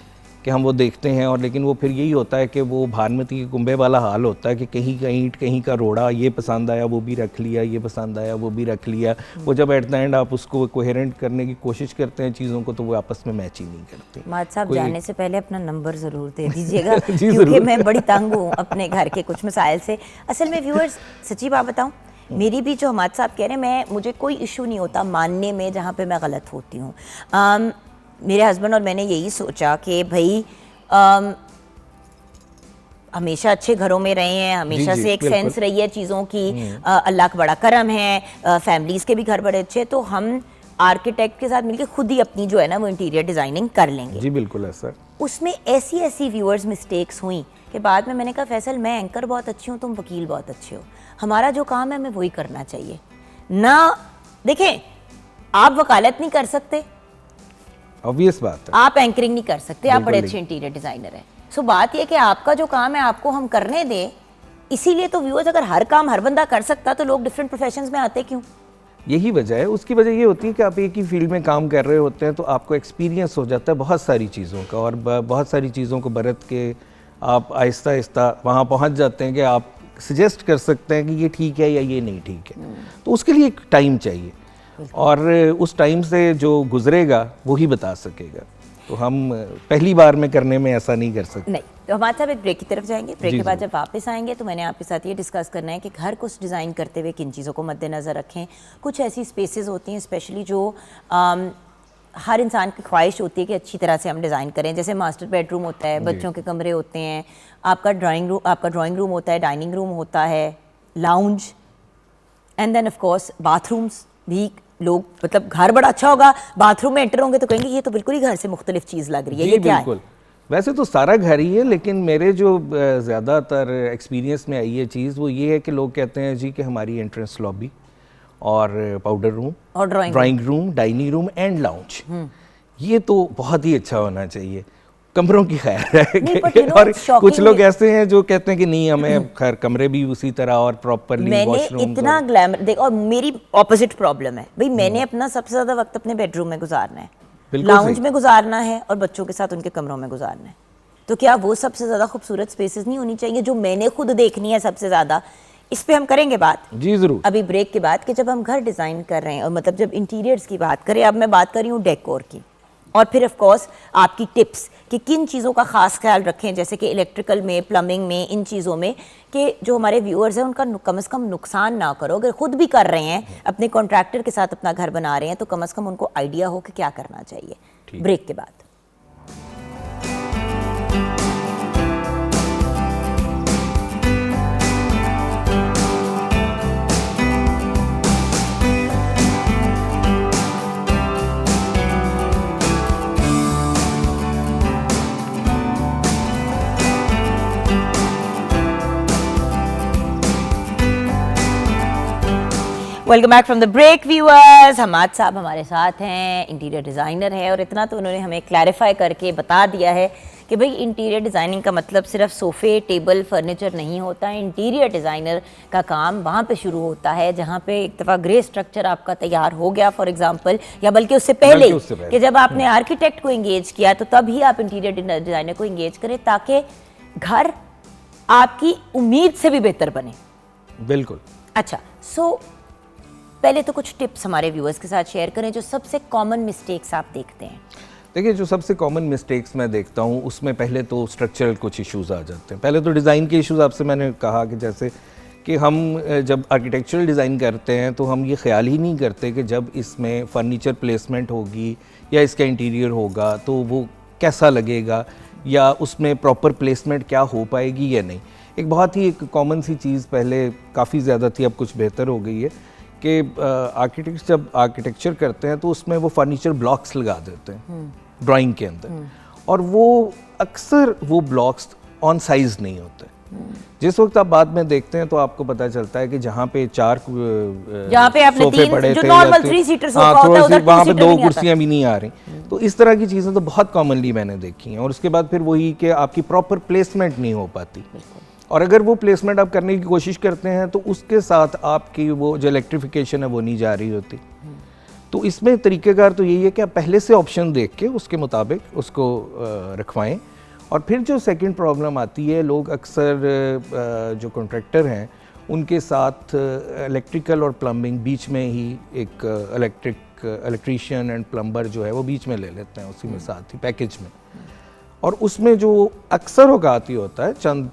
कि हम वो देखते हैं, और लेकिन वो फिर यही होता है कि वो भानुमती के कुंबे वाला हाल होता है कि कहीं का ईंट कहीं का रोड़ा, ये पसंद आया वो भी रख लिया, ये पसंद आया वो भी रख लिया। वो जब एट द एंड आप उसको कोहेरेंट करने की कोशिश करते हैं चीज़ों को, तो वो आपस में मैच ही नहीं करते। माद साहब जाने से पहले अपना नंबर ज़रूर दे दीजिएगा जी, क्योंकि ज़रूर। मैं बड़ी तंग हूँ अपने घर के कुछ मसाइल से। असल में व्यूअर्स, सच्ची बात बताऊँ, मेरी भी जो हमाद साहब कह रहे हैं, मुझे कोई इशू नहीं होता मानने में जहाँ पे मैं गलत होती हूँ। मेरे हस्बैंड और मैंने यही सोचा कि भाई हमेशा अच्छे घरों में रहे हैं, हमेशा जी, से एक बिल्कुल। सेंस रही है चीज़ों की, अल्लाह का बड़ा करम है, फैमिलीज़ के भी घर बड़े अच्छे, तो हम आर्किटेक्ट के साथ मिलकर खुद ही अपनी जो है ना वो इंटीरियर डिज़ाइनिंग कर लेंगे। जी बिल्कुल है सर। उसमें ऐसी ऐसी व्यूअर्स मिस्टेक्स हुई कि बाद में मैंने कहा फैसल, मैं एंकर बहुत अच्छी हूँ, तुम वकील बहुत अच्छे हो, हमारा जो काम है हमें वही करना चाहिए ना। देखें, आप वकालत नहीं कर सकते, ऑब्वियस बात है। आप एंकरिंग नहीं कर सकते, आप बड़े बिल्कुल अच्छे इंटीरियर डिज़ाइनर हैं। सो बात यह कि आपका जो काम है आपको हम करने दें। इसीलिए तो व्यूअर्स, अगर हर काम हर बंदा कर सकता तो लोग डिफरेंट प्रोफेशंस में आते क्यों? यही वजह है। उसकी वजह ये होती है कि आप एक ही फील्ड में काम कर रहे होते हैं, तो आपको एक्सपीरियंस हो जाता है बहुत सारी चीज़ों का, और बहुत सारी चीज़ों को बरत के आप आहिस्ता आहिस्ता वहाँ पहुँच जाते हैं कि आप सजेस्ट कर सकते हैं कि ये ठीक है या ये नहीं ठीक है। तो उसके लिए एक टाइम चाहिए, और उस टाइम से जो गुजरेगा वही बता सकेगा। तो हम पहली बार में करने में ऐसा नहीं कर सकते। नहीं, तो हमारे साथ एक ब्रेक की तरफ जाएंगे। ब्रेक जी, के बाद जी। जब वापस आएंगे तो मैंने आपके साथ ये डिस्कस करना है कि घर को डिज़ाइन करते हुए किन चीज़ों को मद्देनज़र रखें। कुछ ऐसी स्पेसेस होती हैं स्पेशली जो हर इंसान की ख्वाहिश होती है कि अच्छी तरह से हम डिज़ाइन करें, जैसे मास्टर बेडरूम होता है, बच्चों के कमरे होते हैं, आपका ड्राइंग रूम होता है, डाइनिंग रूम होता है, lounge, and then of course bathrooms भी। लोग मतलब घर बड़ा अच्छा होगा, बाथरूम में एंटर होंगे तो कहेंगे ये तो बिल्कुल ही घर से मुख्तलिफ चीज़ लग रही है, जी ये क्या है? बिल्कुल। वैसे तो सारा घर ही है, लेकिन मेरे जो ज़्यादातर एक्सपीरियंस में आई है चीज़ वो ये है कि लोग कहते हैं जी कि हमारी एंट्रेंस लॉबी और पाउडर रूम और drawing room, dining room and lounge, ये तो बहुत ही अच्छा होना चाहिए। कमरों की खैर नहीं, but है you know, और it's shocking कुछ लोग ऐसे हैं जो कहते हैं कि नहीं हमें खैर कमरे भी उसी तरह और प्रॉपरली मैंने वॉशरूम। इतना ग्लैमर देख, और मेरी ऑपोजिट प्रॉब्लम है भाई, मैंने अपना सबसे ज्यादा वक्त अपने बेडरूम में गुजारना है, बिल्कुल लाउंज सही। में गुजारना है और बच्चों के साथ उनके कमरों में गुजारना है। तो क्या वो सबसे ज्यादा खूबसूरत स्पेसेस नहीं होनी चाहिए जो मैंने खुद देखनी है सबसे ज्यादा? इस पे हम करेंगे बात जी ज़रूर। अभी ब्रेक के बाद कि जब हम घर डिज़ाइन कर रहे हैं और मतलब जब इंटीरियर्स की बात करें, अब मैं बात कर रही हूँ डेकोर की, और फिर ऑफ कोर्स आपकी टिप्स कि किन चीज़ों का ख़ास ख्याल रखें, जैसे कि इलेक्ट्रिकल में, प्लम्बिंग में, इन चीज़ों में, कि जो हमारे व्यूअर्स हैं उनका कम से कम नुकसान ना करो। अगर खुद भी कर रहे हैं, अपने कॉन्ट्रैक्टर के साथ अपना घर बना रहे हैं, तो कम से कम उनको आइडिया हो कि क्या करना चाहिए। ब्रेक के बाद welcome back from the break viewers. Hammad साहब हमारे साथ हैं, इंटीरियर डिज़ाइनर है, और इतना तो उन्होंने हमें क्लैरिफाई करके बता दिया है कि भाई इंटीरियर डिज़ाइनिंग का मतलब सिर्फ सोफ़े, टेबल, फर्नीचर नहीं होता है। इंटीरियर डिज़ाइनर का काम वहाँ पे शुरू होता है जहाँ पे एक दफ़ा ग्रे स्ट्रक्चर आपका तैयार हो गया फॉर एग्जांपल, या बल्कि उससे पहले कि जब आपने आर्किटेक्ट को इंगेज किया, तो तभी आप इंटीरियर डिज़ाइनर को इंगेज करें ताकि घर आपकी उम्मीद से भी बेहतर बने। बिल्कुल। अच्छा, सो पहले तो कुछ टिप्स हमारे व्यूअर्स के साथ शेयर करें जो सबसे कॉमन मिस्टेक्स आप देखते हैं। देखिए, जो सबसे कॉमन मिस्टेक्स मैं देखता हूँ उसमें पहले तो स्ट्रक्चरल कुछ इश्यूज आ जाते हैं। पहले तो डिज़ाइन के इश्यूज आपसे मैंने कहा कि जैसे कि हम जब आर्किटेक्चरल डिज़ाइन करते हैं तो हम ये ख्याल ही नहीं करते कि जब इसमें फर्नीचर प्लेसमेंट होगी या इसका इंटीरियर होगा तो वो कैसा लगेगा, या उसमें प्रॉपर प्लेसमेंट क्या हो पाएगी या नहीं। एक बहुत ही एक कॉमन सी चीज़ पहले काफ़ी ज़्यादा थी, अब कुछ बेहतर हो गई है कि आर्किटेक्ट्स जब आर्किटेक्चर करते हैं तो उसमें वो फर्नीचर ब्लॉक्स लगा देते हैं ड्राइंग के अंदर, और वो अक्सर वो ब्लॉक्स ऑन साइज नहीं होते। जिस वक्त आप बाद में देखते हैं तो आपको पता चलता है कि जहाँ पे जहाँ पे आपने सोफे तीन पड़े जो थे, नॉर्मल 3 सीटर सोफा होता है, उधर वहाँ पे 2 दो सीटर कुर्सियाँ भी नहीं आ रही। तो इस तरह की चीज़ें तो बहुत कॉमनली मैंने देखी हैं, और उसके बाद फिर वही कि आपकी प्रॉपर प्लेसमेंट नहीं हो पाती, और अगर वो प्लेसमेंट आप करने की कोशिश करते हैं तो उसके साथ आपकी वो जो इलेक्ट्रिफिकेशन है वो नहीं जा रही होती। तो इसमें तरीक़ेकार तो यही है कि आप पहले से ऑप्शन देख के उसके मुताबिक उसको रखवाएं। और फिर जो सेकंड प्रॉब्लम आती है, लोग अक्सर जो कॉन्ट्रैक्टर हैं उनके साथ इलेक्ट्रिकल और प्लम्बिंग बीच में ही एक इलेक्ट्रीशियन एंड प्लम्बर जो है वो बीच में ले लेते हैं उसी में साथ ही पैकेज में, और उसमें जो अक्सर औकात ही होता है चंद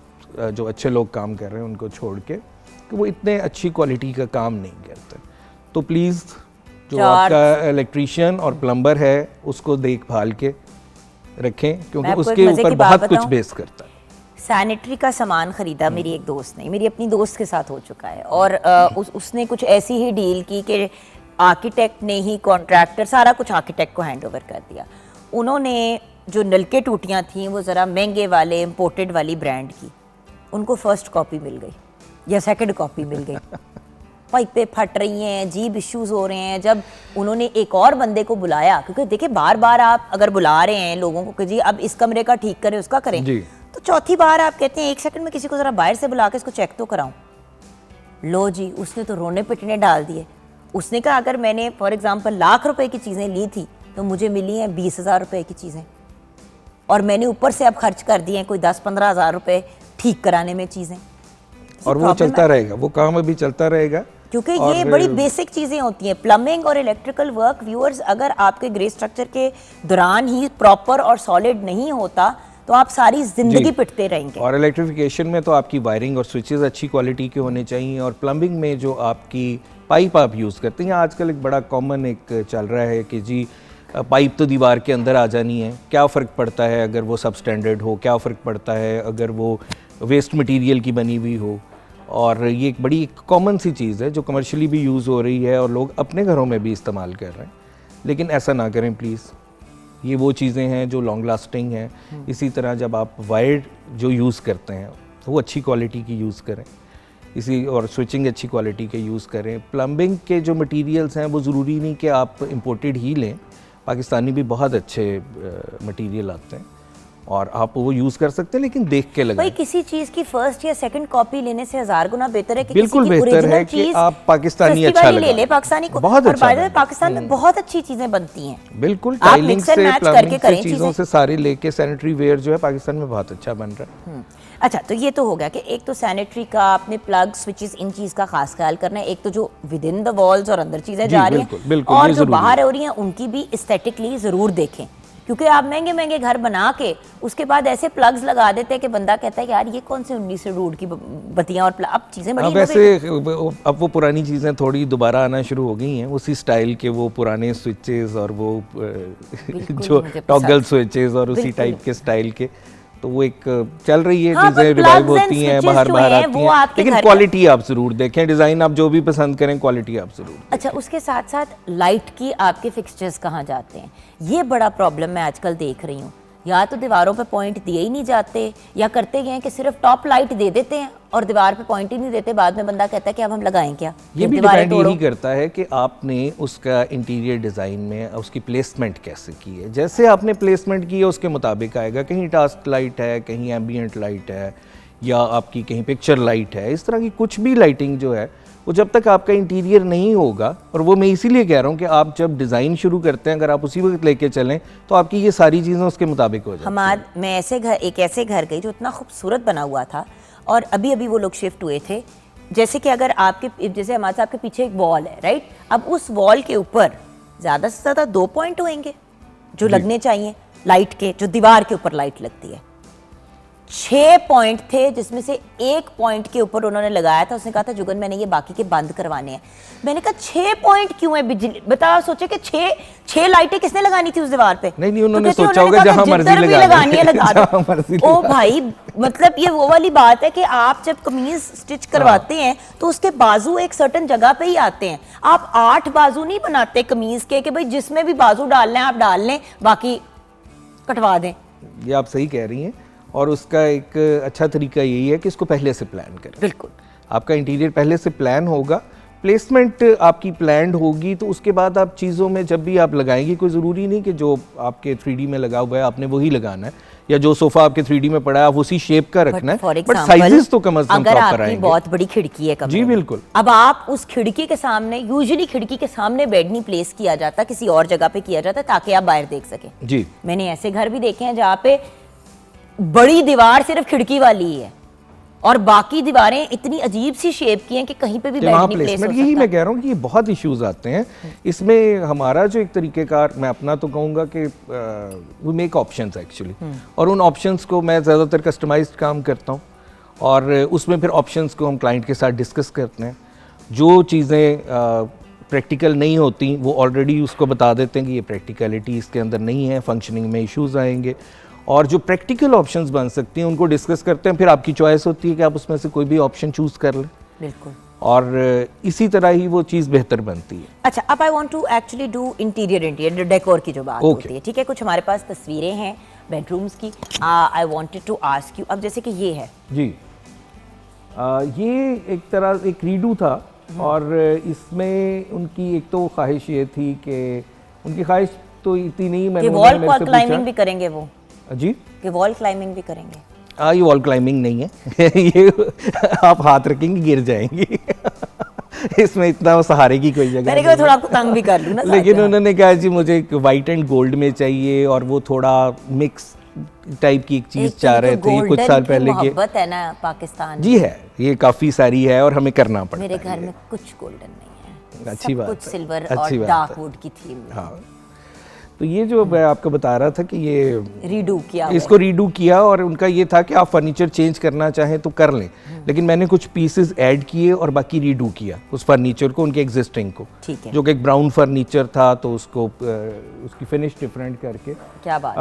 जो अच्छे लोग काम कर रहे हैं उनको छोड़ के कि वो इतने अच्छी क्वालिटी का काम नहीं करते। तो प्लीज़ जो आपका इलेक्ट्रीशियन और प्लम्बर है उसको देखभाल के रखें, क्योंकि उसके ऊपर बहुत कुछ बेस करता है। सैनिटरी का सामान खरीदा मेरी एक दोस्त ने, मेरी अपनी दोस्त के साथ हो चुका है, और उसने कुछ ऐसी ही डील की कि आर्किटेक्ट ने ही कॉन्ट्रैक्टर सारा कुछ आर्किटेक्ट को हैंड ओवर कर दिया। उन्होंने जो नलके टूटियाँ थीं वो ज़रा महंगे वाले इम्पोर्टेड वाली ब्रांड की, उनको फर्स्ट कॉपी मिल गई या सेकंड कॉपी मिल गई, पाइपें फट रही हैं, अजीब इश्यूज हो रहे हैं। जब उन्होंने एक और बंदे को बुलाया, क्योंकि देखिए बार बार आप अगर बुला रहे हैं लोगों को कि जी अब इस कमरे का ठीक करें, उसका करें, तो चौथी बार आप कहते हैं एक सेकंड में किसी को ज़रा बाहर से बुला के इसको चेक तो कराऊं। लो जी, उसने तो रोने पिटने डाल दिए। उसने कहा अगर मैंने फॉर एग्जाम्पल लाख रुपए की चीज़ें ली थी तो मुझे मिली हैं 20,000 रुपये की चीज़ें, और मैंने ऊपर से अब खर्च कर दिए हैं कोई 10-15 हज़ार रुपये ठीक कराने में चीज़ें। और वो चलता रहेगा, वो काम अभी चलता रहेगा। क्योंकि ये बड़ी बेसिक चीज़ें होती हैं। प्लम्बिंग और इलेक्ट्रिकल वर्क व्यूअर्स, अगर आपके ग्रे स्ट्रक्चर के दौरान ही प्रॉपर और सॉलिड नहीं होता तो आप सारी जिंदगी पिटते रहेंगे। और इलेक्ट्रिफिकेशन में तो आपकी वायरिंग और स्विचेस अच्छी क्वालिटी के होने चाहिए, और प्लम्बिंग में जो आपकी पाइप आप यूज़ करते हैं, आजकल एक बड़ा कॉमन एक चल रहा है कि जी पाइप तो दीवार के अंदर आ जानी है, क्या फ़र्क पड़ता है अगर वो सब स्टैंडर्ड हो, क्या फ़र्क पड़ता है अगर वो वेस्ट मटेरियल की बनी हुई हो। और ये एक बड़ी कॉमन सी चीज़ है जो कमर्शियली भी यूज़ हो रही है और लोग अपने घरों में भी इस्तेमाल कर रहे हैं, लेकिन ऐसा ना करें प्लीज़। ये वो चीज़ें हैं जो लॉन्ग लास्टिंग हैं। इसी तरह जब आप वायर जो यूज़ करते हैं वो अच्छी क्वालिटी की यूज़ करें, और स्विचिंग अच्छी क्वालिटी के यूज़ करें। प्लम्बिंग के जो मटेरियल्स हैं वो ज़रूरी नहीं कि आप इंपोर्टेड ही लें, पाकिस्तानी भी बहुत अच्छे मटेरियल आते हैं और आप वो यूज़ कर सकते हैं, लेकिन देख के लगाएं। भाई किसी चीज़ की फर्स्ट या सेकंड कॉपी लेने से 1000 गुना बेहतर है कि बिल्कुल किसी की बेहतर है ओरिजिनल कि चीज़ आप पाकिस्तानी सस्ती अच्छा वाली ले लगाएं। ले, पाकिस्तानी को बहुत अच्छा और पाकिस्तान में बहुत अच्छी चीज़ें बनती हैं। बिल्कुल, आप टाइलिंग मिक्स एंड से, मैच प्लम्बिंग करके से, करें चीज़ों से सारे लेके सैनिटरी वेयर जो है पाकिस्तान में बहुत अच्छा बन रहा है। अच्छा, तो ये तो हो गया कि एक तो सैनिटरी का, अपने प्लग स्विचेस, इन चीज़ का खास ख्याल करना है। एक तो जो विद इन द वॉल्स और अंदर चीज़ें जा रही हैं, बिल्कुल, और ये जो ज़रूरी बाहर है। हो रही हैं उनकी भी एस्थेटिकली ज़रूर देखें, क्योंकि आप महंगे महंगे घर बना के उसके बाद ऐसे प्लग्स लगा देते हैं कि बंदा कहता है कि यार ये कौन से 1900 रूट की बत्तियां, और अब चीज़ें बड़ी वैसे अब वो पुरानी चीज़ें थोड़ी दोबारा आना शुरू हो गई हैं, उसी स्टाइल के वो पुराने स्विचेस और वो जो टॉगल स्विचेस और उसी टाइप के स्टाइल के, तो वो एक चल रही है, हाँ, चीज़ें रिवाइव होती हैं, बाहर बाहर आती हैं, लेकिन घर क्वालिटी आप ज़रूर देखें। डिज़ाइन आप जो भी पसंद करें, क्वालिटी आप ज़रूर। अच्छा, उसके साथ साथ लाइट की आपके फिक्सचर्स कहाँ जाते हैं, ये बड़ा प्रॉब्लम मैं आजकल देख रही हूँ। या तो दीवारों पे पॉइंट दिए ही नहीं जाते, या करते हैं कि सिर्फ टॉप लाइट दे देते हैं और दीवार पे पॉइंट ही नहीं देते। बाद में बंदा कहता है कि अब हम लगाएं क्या। ये भी डिपेंड यही करता है कि आपने उसका इंटीरियर डिज़ाइन में उसकी प्लेसमेंट कैसे की है। जैसे आपने प्लेसमेंट की है उसके मुताबिक आएगा। कहीं टास्क लाइट है, कहीं एम्बियंट लाइट है, या आपकी कहीं पिक्चर लाइट है, इस तरह की कुछ भी लाइटिंग जो है वो जब तक आपका इंटीरियर नहीं होगा, और वो मैं इसीलिए कह रहा हूँ कि आप जब डिज़ाइन शुरू करते हैं अगर आप उसी वक्त लेके चलें तो आपकी ये सारी चीज़ें उसके मुताबिक हो जाती मैं एक ऐसे घर गई जो इतना खूबसूरत बना हुआ था, और अभी अभी वो लोग शिफ्ट हुए थे। जैसे कि अगर आपके, जैसे हमारे साथ के पीछे एक वॉल है, राइट, अब उस वॉल के ऊपर ज़्यादा से ज़्यादा 2 पॉइंट होंगे जो लगने चाहिए लाइट के, जो दीवार के ऊपर लाइट लगती है। 6 पॉइंट थे, जिसमें से 1 पॉइंट के ऊपर उन्होंने लगाया था। उसने कहा था जुगन मैंने ये बाकी के बंद करवाने हैं। मैंने कहा 6 पॉइंट क्यों है बिजली, बताओ, सोचे कि 6 लाइटें किसने लगानी थी उस दीवार पे? नहीं, उन्होंने सोचा होगा जहां मर्जी लगानी है लगा दो। ओ भाई, मतलब ये वो वाली बात है कि आप जब कमीज स्टिच करवाते हैं तो उसके बाजू एक सर्टेन जगह पे ही आते हैं। आप 8 बाजू नहीं बनाते कमीज के कि भाई जिसमें भी बाजू डालना है आप डाल लें, बाकी कटवा दें। ये आप सही कह रही हैं, और उसका एक अच्छा तरीका यही है कि इसको पहले से प्लान करें। बिल्कुल, आपका इंटीरियर पहले से प्लान होगा, प्लेसमेंट आपकी प्लान्ड होगी, तो उसके बाद आप चीज़ों में जब भी आप लगाएंगे, कोई ज़रूरी नहीं कि जो आपके 3D में लगा हुआ है आपने वही लगाना है, या जो सोफा आपके 3D में पड़ा है आप उसी शेप का रखना है, बट साइजेस तो कम से कम प्रॉपर आएंगे। बहुत बड़ी खिड़की है कमरे जी में, बिल्कुल, अब आप उस खिड़की के सामने, यूजुअली खिड़की के सामने बेड नहीं प्लेस किया जाता, किसी और जगह पे किया जाता है ताकि आप बाहर देख सकें। जी, मैंने ऐसे घर भी देखे हैं जहाँ पे बड़ी दीवार सिर्फ खिड़की वाली ही है और बाकी दीवारें इतनी अजीब सी शेप की हैं कि कहीं पे भी बेड नहीं प्लेस हो सकता। यही मैं कह रहा हूँ कि ये बहुत इश्यूज आते हैं इसमें। हमारा जो एक तरीकेकार, मैं अपना तो कहूँगा कि वी मेक ऑप्शंस एक्चुअली, और उन ऑप्शंस को मैं ज़्यादातर कस्टमाइज्ड काम करता हूँ, और उसमें फिर ऑप्शंस को हम क्लाइंट के साथ डिस्कस करते हैं। जो चीज़ें प्रैक्टिकल नहीं होती वो ऑलरेडी उसको बता देते हैं कि ये प्रैक्टिकलिटी इसके अंदर नहीं है, फंक्शनिंग में इश्यूज़ आएंगे, और जो प्रैक्टिकल ऑप्शंस बन सकती हैं उनको डिस्कस करते हैं। फिर आपकी चॉइस होती है कि आप उसमें से कोई भी ऑप्शन चूज कर लें। बिल्कुल, और इसी तरह ही वो चीज़ बेहतर बनती है। अच्छा, अब I want to actually do interior decor की जो बात होती है, ठीक है, कुछ हमारे पास तस्वीरें हैं बेडरूम्स की। I wanted to ask you, अब जैसे कि ये है जी, ये एक तरह एक रीडू था, और इसमें उनकी एक तो ख्वाहिश ये थी कि उनकी ख्वाहिश तो इतनी नहीं, मैंने वॉल क्लाइंबिंग भी करेंगे वो जी, कि वॉल क्लाइंबिंग भी करेंगे। ये वॉल क्लाइंबिंग नहीं है ये आप हाथ रखेंगे गिर जाएंगी इसमें इतना वो सहारे की कोई जगह मैंने कहा थोड़ा आपको तंग भी कर लूं ना। लेकिन उन्होंने कहा जी मुझे एक वाइट एंड गोल्ड में चाहिए, और वो थोड़ा मिक्स टाइप की एक चीज़ चाह रहे थे कुछ साल पहले के। मोहब्बत है ना पाकिस्तान जी है, ये काफ़ी सारी है और हमें करना पड़ता है। मेरे घर में कुछ गोल्डन नहीं है, अच्छी बात कुछ है, सिल्वर अच्छी और बात डार्क है। वुड की थीम में। हाँ, तो ये जो मैं आपको बता रहा था कि ये रीडू किया इसको रीडू किया और उनका ये था कि आप फर्नीचर चेंज करना चाहें तो कर लें, लेकिन मैंने कुछ पीसेस ऐड किए और बाकी रीडू किया उस फर्नीचर को, उनके एग्जिस्टिंग को। ठीक है। जो कि एक ब्राउन फर्नीचर था तो उसको उसकी फिनिश डिफरेंट करके क्या बात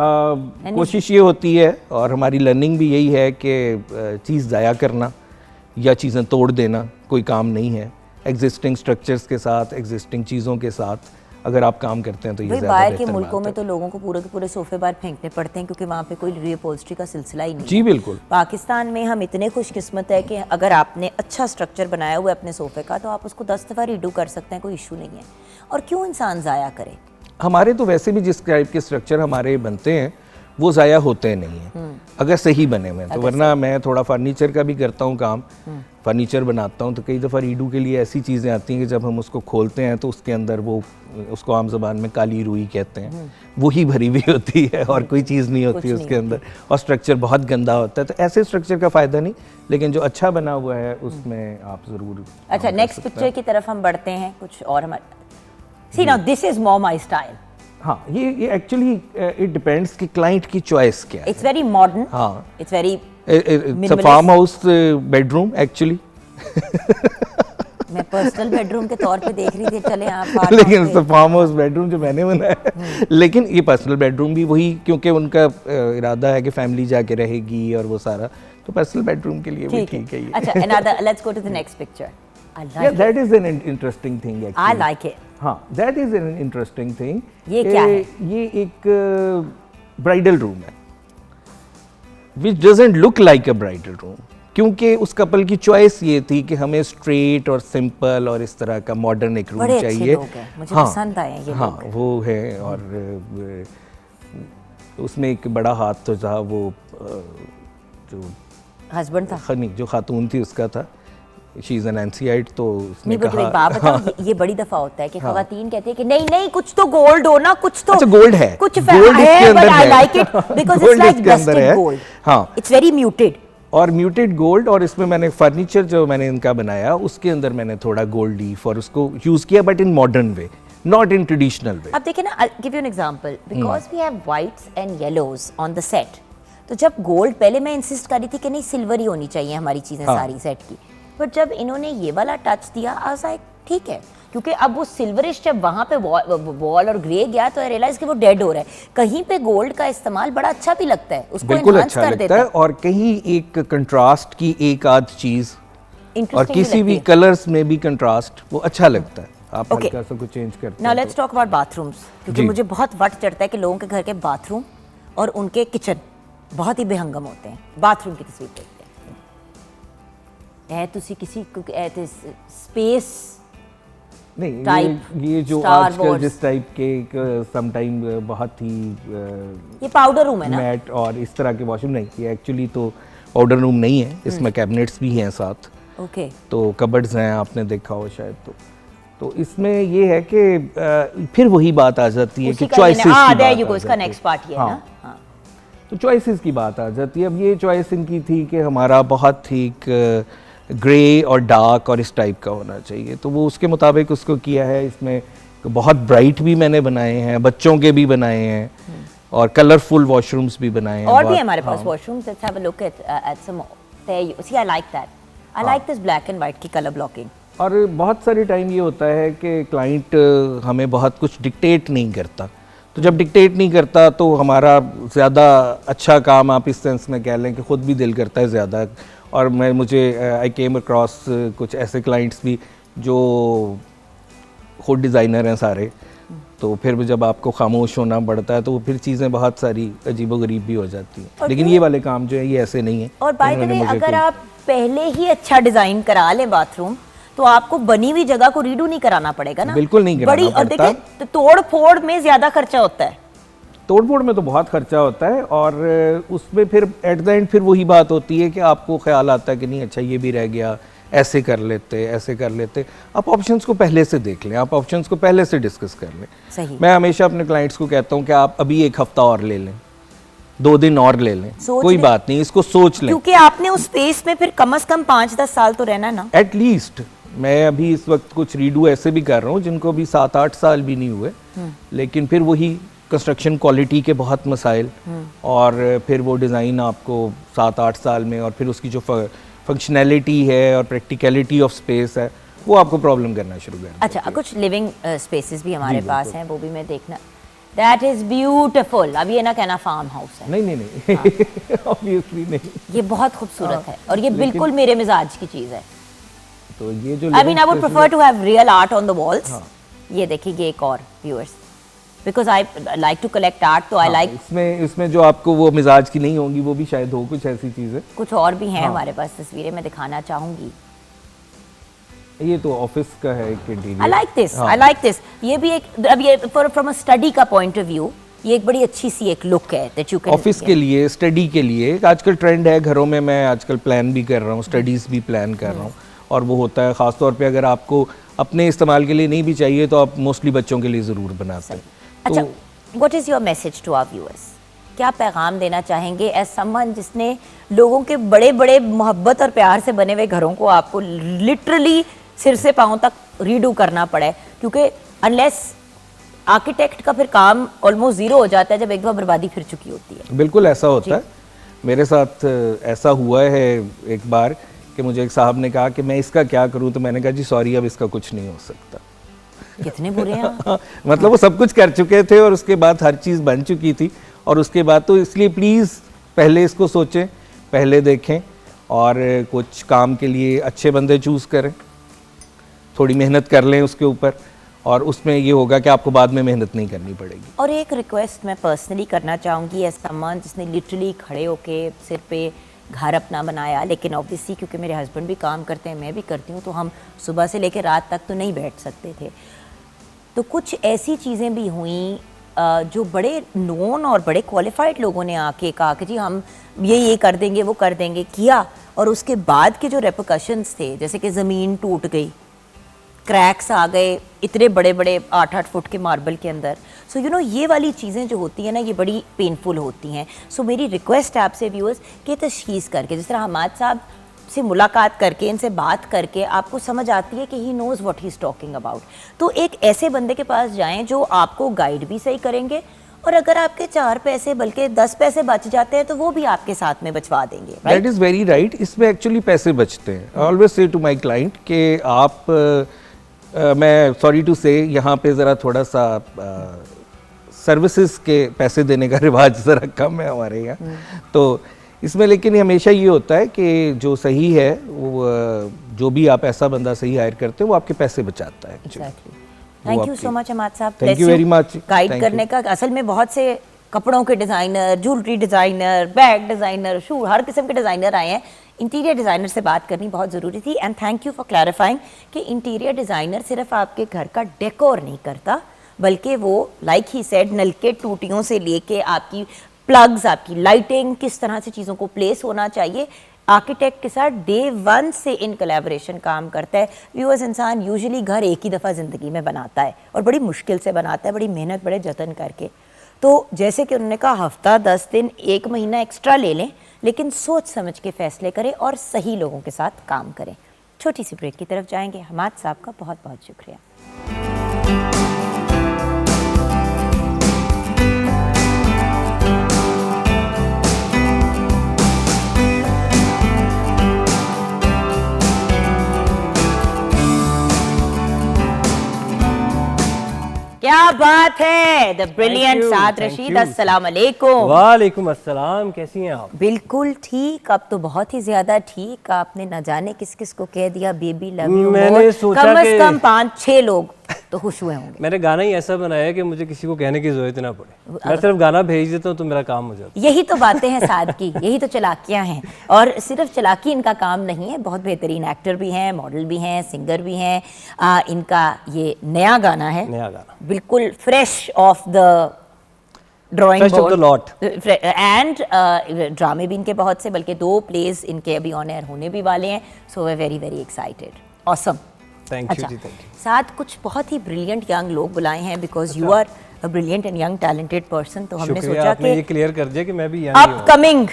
कोशिश ये होती है और हमारी लर्निंग भी यही है कि चीज़ ज़ाया करना या चीज़ें तोड़ देना कोई काम नहीं है। एग्जिस्टिंग स्ट्रक्चर्स के साथ, एग्जिस्टिंग चीज़ों के साथ अगर आप काम करते हैं तो ये भाई ज़्यादा बाहर के बेहतर मुल्कों बात में है। तो लोगों को पूरे के पूरे सोफे बाहर फेंकने पड़ते हैं क्योंकि वहाँ पे कोई रीअपहोल्स्ट्री का सिलसिला ही नहीं जी है। बिल्कुल। पाकिस्तान में हम इतने खुशकिस्मत है कि अगर आपने अच्छा स्ट्रक्चर बनाया हुआ है अपने सोफे का तो आप उसको 10 दफ़ा रीडू कर सकते हैं, कोई इशू नहीं है। और क्यों इंसान ज़ाया करे? हमारे तो वैसे भी जिस टाइप के स्ट्रक्चर हमारे बनते हैं वो ज़ाया होते नहीं हैं अगर सही बने हुए हैं तो, वरना मैं थोड़ा फर्नीचर का भी करता हूँ काम, फर्नीचर बनाता हूँ तो कई दफ़ा रीडू के लिए ऐसी चीज़ें आती हैं कि जब हम उसको खोलते हैं तो उसके अंदर वो, उसको आम ज़बान में काली रुई कहते हैं, वही भरी हुई होती है और कोई चीज़ नहीं होती उसके अंदर और स्ट्रक्चर बहुत गंदा होता है। तो ऐसे स्ट्रक्चर का फ़ायदा नहीं, लेकिन जो अच्छा बना हुआ है उसमें आप ज़रूर। अच्छा, नेक्स्ट पिक्चर की तरफ हम बढ़ते हैं। कुछ और हमारे see now this is more my style. हाँ, ये एक्चुअली इट डिपेंड्स कि क्लाइंट की चॉइस क्या है। इट्स वेरी मॉडर्न, हाँ, it's very it's a farm house bedroom actually. मैं पर्सनल बेडरूम के तौर पे देख रही थी, चले आप लेकिन it's a farm house bedroom जो मैंने बनाया है। लेकिन ये पर्सनल बेडरूम भी वही, क्योंकि उनका इरादा है कि फैमिली जाके रहेगी और वो सारा, तो पर्सनल बेडरूम के लिए भी ठीक है ये। अच्छा, another, let's go to the next picture. I like Yeah, it. that is an interesting thing actually. I like it. हाँ, that is an interesting thing. ये क्या है? ये एक ब्राइडल रूम है, which doesn't look like a bridal room, क्योंकि उस couple की चॉइस ये थी कि हमें स्ट्रेट और सिंपल और इस तरह का मॉडर्न एक रूम बड़े चाहिए। अच्छे लोग हैं, मुझे पसंद आए ये हाँ, लोग। वो है और उसमें एक बड़ा हाथ तो था, वो जो हस्बैंड था। नहीं, जो खातून थी उसका था, शी इज़ एन एनसीआइट, तो उसने नहीं, कहा एक बात बताओ, ये बड़ी दफा होता है कि खवातीन कहती है कि नहीं नहीं कुछ तो गोल्ड हो ना, कुछ तो अच्छा गोल्ड है, कुछ गोल्ड इसके है, अंदर but I है। like it because it's gold like इसके अंदर है। dusted gold. हाँ, It's very muted. और म्यूटेड गोल्ड, और इसमें मैंने फर्नीचर जो मैंने इनका बनाया उसके अंदर मैंने थोड़ा गोल्ड लीफ और उसको यूज किया, but in modern way, not in traditional way. अब देखिए ना, I'll give you an example because we have whites and yellows on the set. तो जब गोल्ड, पहले मैं इंसिस्ट कर रही थी कि नहीं सिल्वर ही होनी चाहिए हमारी चीजें सारी सेट की, बट जब इन्होंने ये वाला टच दिया आई वाज लाइक ठीक है, क्योंकि अब वो सिल्वरिश जब वहाँ पे वॉल और ग्रे गया तो आई रियलाइज कि वो डेड हो रहा है। कहीं पे गोल्ड का इस्तेमाल बड़ा अच्छा भी लगता है, उसको बिल्कुल enhance अच्छा कर लगता देता है, और कहीं एक कंट्रास्ट की एक आध चीज और Interesting किसी भी लगती है। कलर्स में भी कंट्रास्ट वो अच्छा लगता है, आप Okay. हल्का सा कुछ चेंज करते नाउ हैं लेट्स टॉक अबाउट बाथरूम्स, क्योंकि जी। मुझे बहुत वट चढ़ता है कि लोगों के घर के बाथरूम और उनके किचन बहुत ही बेहंगम होते हैं। बाथरूम की तस्वीर देखते हैं, तुसी किसी स्पेस नहीं, type, ये जो Star आजकल Wars। जिस टाइप के सम टाइम बहुत ही ये पाउडर रूम है ना? मैट और इस तरह के वॉशरूम नहीं, ये एक्चुअली तो पाउडर रूम नहीं है, इसमें कैबिनेट्स भी हैं साथ, ओके तो कबर्ड्स हैं, आपने देखा हो शायद। तो इसमें ये है कि फिर वही बात आ जाती है कि चॉइसेस की बात देयर यू आ गो, इसका जाती है। नेक्स्ट पार्ट ये है ना। हाँ। तो चॉइसेस की बात आ जाती है। अब ये चॉइस इनकी थी कि हमारा बहुत ही ग्रे और डार्क और इस टाइप का होना चाहिए, तो वो उसके मुताबिक उसको किया है। इसमें बहुत ब्राइट भी मैंने बनाए हैं, बच्चों के भी बनाए हैं और कलरफुल वॉशरूम्स भी बनाए हैं। और भी बहुत- है हमारे पास हाँ। Washrooms, let's have a look at some there you see, I like that, I like this black and white की कलर ब्लॉकिंग। और बहुत सारे टाइम ये होता है कि क्लाइंट हमें बहुत कुछ डिक्टेट नहीं करता, तो जब डिक्टेट नहीं करता तो हमारा ज़्यादा अच्छा काम, आप इस सेंस में कह लें कि ख़ुद भी दिल करता है ज़्यादा। और मुझे आई केम अक्रॉस कुछ ऐसे क्लाइंट्स भी जो खुद डिज़ाइनर हैं सारे, तो फिर भी जब आपको खामोश होना पड़ता है तो वो फिर चीज़ें बहुत सारी अजीबोगरीब भी हो जाती हैं। और लेकिन फिर- ये वाले काम जो है ये ऐसे नहीं है। और बाय द इन्होंने वे, मुझे अगर कोई- आप पहले ही अच्छा डिजाइन करा लें बाथरूम, तो आपको बनी हुई जगह को रीडू नहीं कराना पड़ेगा ना। बिल्कुल नहीं कराना बड़ी, और पड़ता। देखिए तो तोड़ फोड़ में ज्यादा खर्चा होता है। तोड़ फोड़ में तो बहुत खर्चा होता है, और उसमें फिर एट द एंड फिर वही बात होती है कि आपको ख्याल आता है कि नहीं अच्छा ये भी रह गया, ऐसे कर लेते, ऐसे कर लेते। आप ऑप्शंस को पहले से देख लें, आप ऑप्शंस को पहले से डिस्कस कर लें। सही। मैं हमेशा अपने क्लाइंट्स को कहता हूँ कि आप अभी एक हफ्ता और ले लें, 2 दिन और ले लें, सोच कोई लें। बात नहीं, इसको सोच लें। क्योंकि आपने उस स्पेस में फिर कम से कम 5-10 साल तो रहना ना। एट लीस्ट मैं अभी इस वक्त कुछ रीडू ऐसे भी कर रहा हूँ जिनको भी 7-8 साल भी नहीं हुए, लेकिन फिर वही कंस्ट्रक्शन क्वालिटी के बहुत मसाइल, और फिर वो डिज़ाइन आपको 7-8 साल में, और फिर उसकी जो फंक्शनैलिटी है और प्रैक्टिकलिटी ऑफ स्पेस है वो आपको प्रॉब्लम करना शुरू कर। अच्छा, कुछ लिविंग स्पेसेस भी हमारे पास हैं, वो भी मैं देखना। That is beautiful. अब ये ना कहना फार्म हाउस है, नहीं ऑब्वियसली नहीं। ये बहुत खूबसूरत है और ये बिल्कुल मेरे मिजाज की चीज है। तो ये जो I mean I would prefer to have real art on the walls. ये देखिए, ये एक और viewers, because I like to collect art, तो आई लाइक इसमें जो आपको वो मिजाज की नहीं होंगी वो भी शायद हो कुछ ऐसी चीजें। कुछ और भी हैं हमारे पास तस्वीरें, मैं दिखाना चाहूंगी। ये तो ऑफिस का है एक interior. I like this, I like this. ये भी एक, अब ये फ्रॉम अ स्टडी का पॉइंट ऑफ व्यू ये एक बड़ी अच्छी सी एक लुक है दैट यू कैन। ऑफिस के लिए, स्टडी के लिए आजकल ट्रेंड है घरों में। मैं आजकल प्लान भी कर रहा हूँ, स्टडीज़ भी प्लान कर रहा हूँ, और वो होता है ख़ास तौर पे अगर आपको अपने इस्तेमाल के लिए नहीं भी चाहिए तो आप मोस्टली बच्चों के लिए ज़रूर बनाते हैं। अच्छा, what is your message to our viewers? क्या पैगाम देना चाहेंगे एज समवन जिसने लोगों के बड़े बड़े मोहब्बत और प्यार से बने हुए घरों को आपको लिटरली सिर से पांव तक रीडू करना पड़े, क्योंकि अनलेस आर्किटेक्ट का फिर काम ऑलमोस्ट जीरो हो जाता है जब एक बार बर्बादी फिर चुकी होती है। बिल्कुल ऐसा होता है। मेरे साथ ऐसा हुआ है एक बार कि मुझे एक साहब ने कहा कि मैं इसका क्या करूं, तो मैंने कहा जी सॉरी, अब इसका कुछ नहीं हो सकता। कितने बुरे हैं आप। मतलब वो सब कुछ कर चुके थे और उसके बाद हर चीज़ बन चुकी थी, और उसके बाद तो इसलिए प्लीज़ पहले इसको सोचें, पहले देखें, और कुछ काम के लिए अच्छे बंदे चूज़ करें, थोड़ी मेहनत कर लें उसके ऊपर, और उसमें ये होगा कि आपको बाद में मेहनत नहीं करनी पड़ेगी। और एक रिक्वेस्ट मैं पर्सनली करना चाहूँगी एज समवन जिसने लिटरली खड़े होके सिर पे घर अपना बनाया, लेकिन ऑब्वियसली क्योंकि मेरे हस्बैंड भी काम करते हैं, मैं भी करती हूँ, तो हम सुबह से लेकर रात तक तो नहीं बैठ सकते थे। तो कुछ ऐसी चीज़ें भी हुई जो बड़े नोन और बड़े क्वालिफाइड लोगों ने आके कहा कि जी हम ये कर देंगे, वो कर देंगे, किया, और उसके बाद के जो रेपरकशंस थे, जैसे कि ज़मीन टूट गई, क्रैक्स आ गए इतने बड़े बड़े 8-8 फुट के मार्बल के अंदर। सो यू नो ये वाली चीज़ें जो होती हैं ना, ये बड़ी पेनफुल होती हैं। सो मेरी रिक्वेस्ट है आपसे व्यूअर्स कि तशखीस करके, जिस तरह हमाद साहब से मुलाकात करके, इनसे बात करके आपको समझ आती है कि he knows what he is talking about, तो एक ऐसे बंदे के पास जाएं जो आपको गाइड भी सही करेंगे, और अगर आपके 4 पैसे बल्कि 10 पैसे बच जाते हैं तो वो भी आपके साथ में बचवा देंगे। That is very right. इसमें एक्चुअली पैसे बचते हैं। I always say to my client कि आप मैं सॉरी टू से यहाँ पे ज़रा थोड़ा सा सर्विसेज के पैसे देने का रिवाज ज़रा कम है हमारे यहाँ, तो इसमें लेकिन हमेशा ये होता है कि जो सही है वो जो भी आप ऐसा बंदा सही हायर करते हो वो आपके पैसे बचाता है। Thank you so much Ahmad Sahab, thank you very much guide करने का। असल में बहुत से कपड़ों के designer, jewellery designer, bag designer, shoe, हर किस्म के डिज़ाइनर आए हैं। इंटीरियर डिज़ाइनर से बात करनी बहुत ज़रूरी थी, and thank you for clarifying कि इंटीरियर डिज़ाइनर सिर्फ आपके घर का डेकोर नहीं करता, बल्कि वो लाइक ही सेड नलके टूटियों से लेके आपकी प्लग्स, आपकी लाइटिंग, किस तरह से चीज़ों को प्लेस होना चाहिए, आर्किटेक्ट के साथ डे 1 से इन कोलैबोरेशन काम करता है। व्यूअर्स, इंसान यूजुअली घर एक ही दफ़ा ज़िंदगी में बनाता है और बड़ी मुश्किल से बनाता है, बड़ी मेहनत, बड़े जतन करके। तो जैसे कि उन्होंने कहा, हफ्ता 10 दिन 1 महीना एक्स्ट्रा ले लें, लेकिन सोच समझ के फैसले करें और सही लोगों के साथ काम करें। छोटी सी ब्रेक की तरफ जाएंगे। हमाद साहब का बहुत बहुत शुक्रिया। क्या बात है, द ब्रिलियंट साद रशीद, अस्सलाम वालेकुम। वालेकुम अस्सलाम, कैसी हैं आप? बिल्कुल ठीक, अब तो बहुत ही ज्यादा ठीक। आपने न जाने किस किस को कह दिया बेबी लव यू, मैंने सोचा कम कि से कम 5-6 लोग तो खुश हुए होंगे। मैंने गाना ही ऐसा बनाया कि मुझे किसी को कहने की जरूरत ना पड़े, मैं सिर्फ गाना भेज देता हूँ तो मेरा काम हो जाता है। यही तो बातें हैं साद की, यही तो चालाकियां हैं। और सिर्फ चालाकी इनका काम नहीं है, बहुत बेहतरीन एक्टर भी हैं, मॉडल भी हैं, सिंगर भी हैं। इनका ये नया गाना है, नया गाना बिल्कुल fresh of the drawing Fresh off the lot. And ड्रामे भी इनके बहुत से, बल्कि 2 प्लेज इनके अभी ऑन एयर होने भी वाले हैं। So we very very excited, awesome. Thank you ji, thank you. साथ कुछ बहुत ही ब्रिलियंट यंग लोग बुलाए हैं, because you are a brilliant and young talented person, तो हमने शुक्रिया, सोचा आपने ये कि क्लियर कर दिया कि मैं भी यंग ही हूँ। अपकमिंग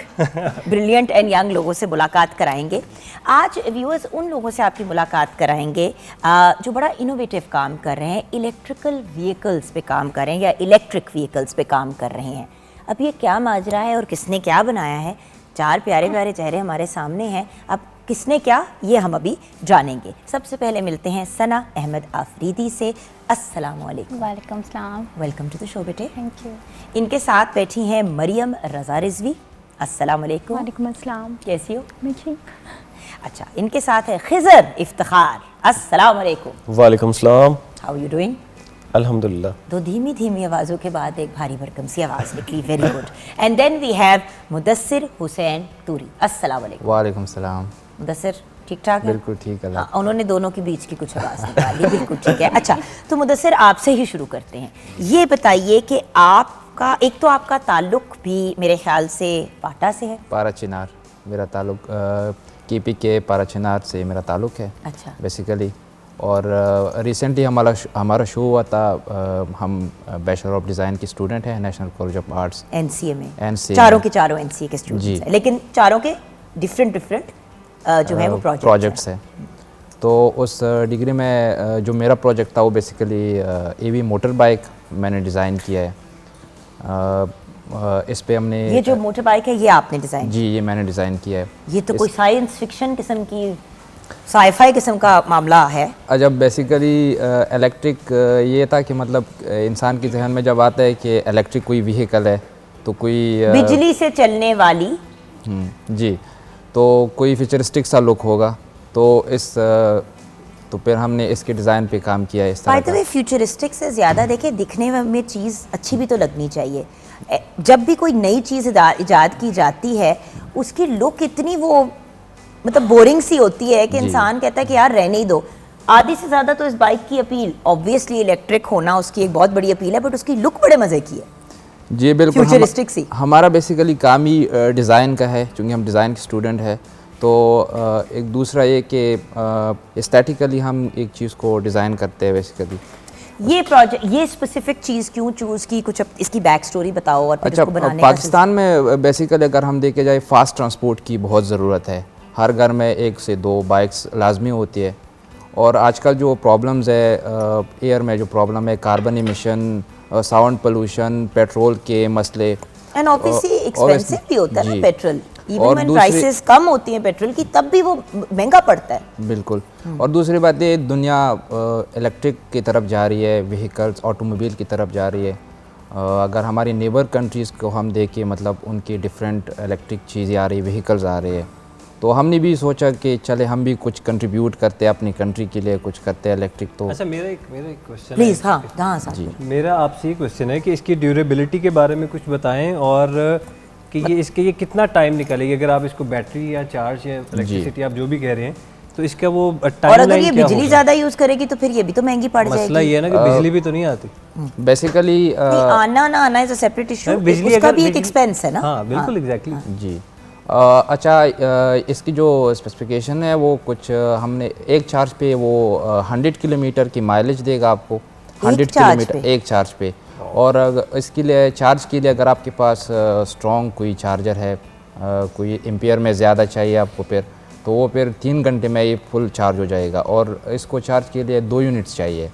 ब्रिलियंट एंड यंग लोगों से मुलाकात कराएंगे। आज व्यूअर्स उन लोगों से आपकी मुलाकात कराएंगे जो बड़ा इनोवेटिव काम कर रहे हैं, इलेक्ट्रिकल व्हीकल्स पे काम कर रहे हैं या इलेक्ट्रिक व्हीकल्स पे काम कर रहे हैं। अब ये क्या माजरा है और किसने क्या बनाया है, चार प्यारे प्यारे चेहरे हमारे सामने हैं, अब किसने क्या ये हम अभी जानेंगे। सबसे पहले मिलते हैं सना अहमद आफरीदी से। अस्सलाम वालेकुम। वालेकुम सलाम। वेलकम टू द शो बेटे। Thank you. इनके साथ बैठी हैं मरियम रज़ा रिजवी। अस्सलाम वालेकुम। वालेकुम अस्सलाम। कैसी हो? मैं ठीक। अच्छा, इनके साथ है खिजर इफ्तिखार। अस्सलाम वालेकुम। वालेकुम सलाम। How you doing? अल्हम्दुलिल्लाह। दो धीमी धीमी आवाज़ों के बाद एक भारी भरकम सी आवाज़ निकली, very good. And then we have Mudassir Hussain Turi. अस्सलाम वालेकुम। वालेकुम सलाम। मुदस्सिर ठीक ठाक है? बिल्कुल ठीक है। हाँ, उन्होंने दोनों के बीच की कुछ आवाज़ निकाली, बिल्कुल ठीक है। अच्छा, तो मुदस्सिर आपसे ही शुरू करते हैं। ये बताइए कि आपका एक तो आपका ताल्लुक भी मेरे ख्याल से पाटा से है। पारा चिनार मेरा ताल्लुक, कीपी के पारा चिनार से मेरा ताल्लुक है अच्छा। बेसिकली। और रिसेंटली हमारा शो हुआ था। हम बैचलर ऑफ डिज़ाइन की स्टूडेंट हैं national college of arts NCA में। NCA चारों में। के चारों एनसीए के जी। स्टूडेंट्स हैं, लेकिन चारों के डिफरेंट जो है वो प्रोजेक्ट्स है। तो उस डिग्री में जो मेरा प्रोजेक्ट था वो बेसिकली एवी मोटर बाइक मैंने डिज़ाइन किया है। इस पे हमने ये जो मोटर बाइक है ये आपने डिज़ाइन, जी ये मैंने डिज़ाइन किया है। ये तो कोई साइंस फिक्शन किस्म की, साईफाई किस्म का मामला है। जब बेसिकली इलेक्ट्रिक ये था कि मतलब इंसान के जहन में जब आता है कि इलेक्ट्रिक कोई व्हीकल है तो कोई बिजली से चलने वाली, जी, तो कोई फ्यूचरिस्टिक सा लुक होगा। तो तो फिर हमने इसके डिज़ाइन पे काम किया है इस बाय तरह द वे फ्यूचरिस्टिक से ज़्यादा देखें दिखने में चीज़ अच्छी भी तो लगनी चाहिए। जब भी कोई नई चीज़ इजाद की जाती है उसकी लुक इतनी वो मतलब बोरिंग सी होती है कि जी। इंसान कहता है कि यार रहने ही दो। आधी से ज़्यादा तो इस बाइक की अपील, ऑब्वियसली इलेक्ट्रिक होना उसकी एक बहुत बड़ी अपील है, बट उसकी लुक बड़े मज़े की है। जी बिल्कुल। फ्यूचरिस्टिक सी। हमारा बेसिकली काम ही डिज़ाइन का है, क्योंकि हम डिज़ाइन के स्टूडेंट है। तो एक दूसरा ये कि एस्थेटिकली हम एक चीज़ को डिज़ाइन करते हैं बेसिकली। ये प्रोजेक्ट, ये स्पेसिफिक चीज़ क्यों चूज़ की, कुछ इसकी बैक स्टोरी बताओ और फिर अच्छा, इसको बनाने का पाकिस्तान में बेसिकली अगर हम देखे जाए फास्ट ट्रांसपोर्ट की बहुत ज़रूरत है। हर घर में 1 से 2 बाइक्स लाजमी होती है। और आजकल जो प्रॉब्लम्स है एयर में, जो प्रॉब्लम है carbon emission, sound pollution, petrol के मसले, एंड ऑब्वियसली एक्सपेंसिव भी होता है ना पेट्रोल। इवन और व्हेन दूसरी- प्राइसेस कम होती हैं पेट्रोल की तब भी वो महंगा पड़ता है। बिल्कुल। और दूसरी बात ये दुनिया इलेक्ट्रिक की तरफ जा रही है, व्हीकल्स ऑटोमोबाइल की तरफ जा रही है। अगर हमारी नेबर कंट्रीज़ को हम देखें, मतलब उनकी डिफरेंट इलेक्ट्रिक चीज़ें आ रही, व्हीकल्स आ रही है, तो हमने भी सोचा कि चले हम भी कुछ कंट्रीब्यूट करते हैं अपनी कंट्री के लिए, कुछ करते हैं इलेक्ट्रिक। तो अच्छा, मेरा एक क्वेश्चन प्लीज़। हाँ हाँ साथ में। मेरा आपसे ये क्वेश्चन है कि इसकी ड्यूरेबिलिटी के बारे में कुछ बताएं, और कि ये कितना टाइम निकालेगी अगर आप इसको बैटरी या चार्ज या इलेक्ट्रिसिटी आप जो भी कह रहे हैं, तो इसका वो और टाइम अगर ये बिजली ज़्यादा यूज़ करेगी तो फिर ये भी तो महंगी पड़ मसला जाएगी। ये है ना कि बिजली भी तो नहीं आती। बेसिकली नहीं, आना ना आना इज अ सेपरेट इशू, बिजली उसका अगर भी एक बिजली- एक्सपेंस है ना। हाँ बिल्कुल, एग्जैक्टली। जी। अच्छा, इसकी जो स्पेसिफिकेशन है वो कुछ हमने एक चार्ज पे वो 100 किलोमीटर की माइलेज देगा आपको। 100 चार्ज किलोमीटर एक चार्ज पे। और इसके लिए चार्ज के लिए अगर आपके पास स्ट्रॉन्ग कोई चार्जर है, कोई एम्पियर में ज़्यादा चाहिए आपको, फिर तो वो फिर 3 घंटे में ये फुल चार्ज हो जाएगा। और इसको चार्ज के लिए 2 यूनिट्स चाहिए,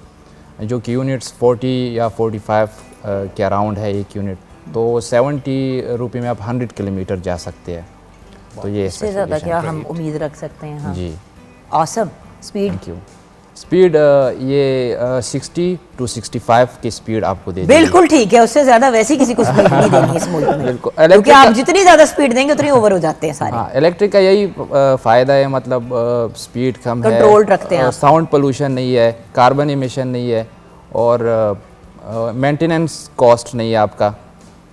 जो कि यूनिट्स 40 या 45 के अराउंड है एक यूनिट। तो 70 रुपये में आप 100 किलोमीटर जा सकते हैं। तो ये इससे ज़्यादा क्या specification हम उम्मीद रख सकते हैं। हाँ जी। Awesome speed. Thank you. Speed ये 60 to 65 की स्पीड आपको दे देगी। बिल्कुल ठीक है, उससे ज़्यादा वैसे ही किसी को स्पीड नहीं देनी इस मुल्क में, बिल्कुल। क्योंकि इलेक्ट्रिक आप जितनी ज़्यादा स्पीड देंगे उतनी ओवर हो जाते हैं सारे। हाँ, इलेक्ट्रिक का यही फ़ायदा है, मतलब स्पीड कम है, Controlled रखते हैं आप। साउंड पोल्यूशन नहीं है, कार्बन इमिशन नहीं है, और मेंटेनेंस कॉस्ट नहीं है आपका।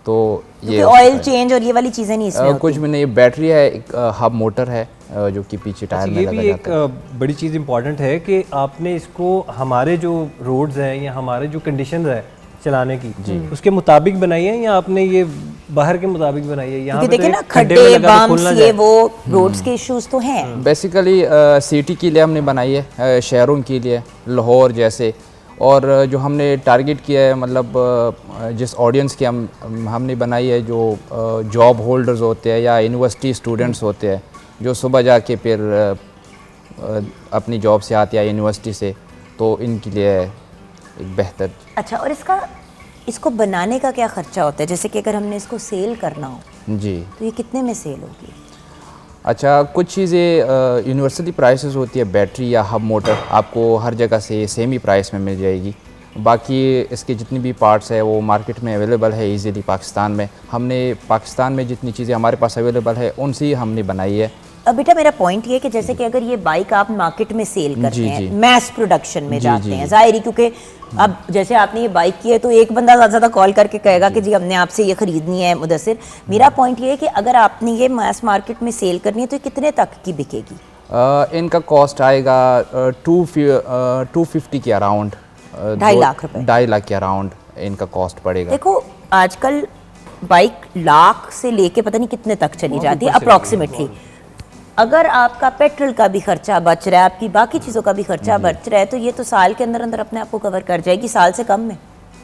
तो ये ऑयल चेंज और ये वाली चीज़ें नहीं इसमें कुछ भी नहीं। बैटरी है, एक हब मोटर है जो कि पीछे टायर अच्छा, में ये लगा भी जाता है। एक बड़ी चीज़ इंपॉर्टेंट है कि आपने इसको हमारे जो रोड्स हैं या हमारे जो कंडीशंस है चलाने की उसके मुताबिक बनाई है, या आपने ये बाहर के मुताबिक बनाई है? यहाँ क्योंकि पे देखिए तो ना एक खड्डे खड्डे में लगा तो बम्स खुल ना ये जाए। वो रोड्स के इश्यूज तो हैं। बेसिकली सिटी के लिए हमने बनाई है, शहरों के लिए, लाहौर जैसे। और जो हमने टारगेट किया है, मतलब जिस ऑडियंस की हमने बनाई है, जो जॉब होल्डर्स होते हैं या यूनिवर्सिटी स्टूडेंट्स होते हैं जो सुबह जाके फिर अपनी जॉब से आते हैं यूनिवर्सिटी से, तो इनके लिए एक बेहतर। अच्छा, और इसको बनाने का क्या खर्चा होता है? जैसे कि अगर हमने इसको सेल करना हो जी, तो ये कितने में सेल होगी? अच्छा, कुछ चीज़ें यूनिवर्सली प्राइसेस होती है, बैटरी या हब मोटर आपको हर जगह से सेम ही प्राइस में मिल जाएगी। बाकी इसके जितनी भी पार्ट्स है वो मार्केट में अवेलेबल है इजीली पाकिस्तान में। हमने पाकिस्तान में जितनी चीज़ें हमारे पास अवेलेबल है उनसे ही हमने बनाई है। अब बेटा मेरा पॉइंट ये है कि जैसे कि अगर ये बाइक आप मार्केट में सेल करते जी, हैं, जी। मैस प्रोडक्शन में जी, जाते जी, हैं, जी। जाहिर ही, क्योंकि अब जैसे आपने ये बाइक की है तो एक बंदा ज़्यादा कॉल करके कहेगा कि जी हमने आपसे ये ख़रीदनी है मुदस्सिर। मेरा पॉइंट ये है कि अगर आपने ये मैस मार्केट में सेल करनी है तो ये कितने तक की बिकेगी? इनका कॉस्ट आएगा 250 के अराउंड, 2.5 लाख रुपए। 2.5 लाख के अराउंड इनका कॉस्ट पड़ेगा। देखो आजकल बाइक लाख से लेके पता नहीं कितने तक चली जाती है अप्रॉक्सीमेटली। अगर आपका पेट्रोल का भी खर्चा बच रहा है, आपकी बाकी चीज़ों का भी खर्चा बच रहा है, तो ये तो साल के अंदर अंदर अपने आप को कवर कर जाएगी, साल से कम में,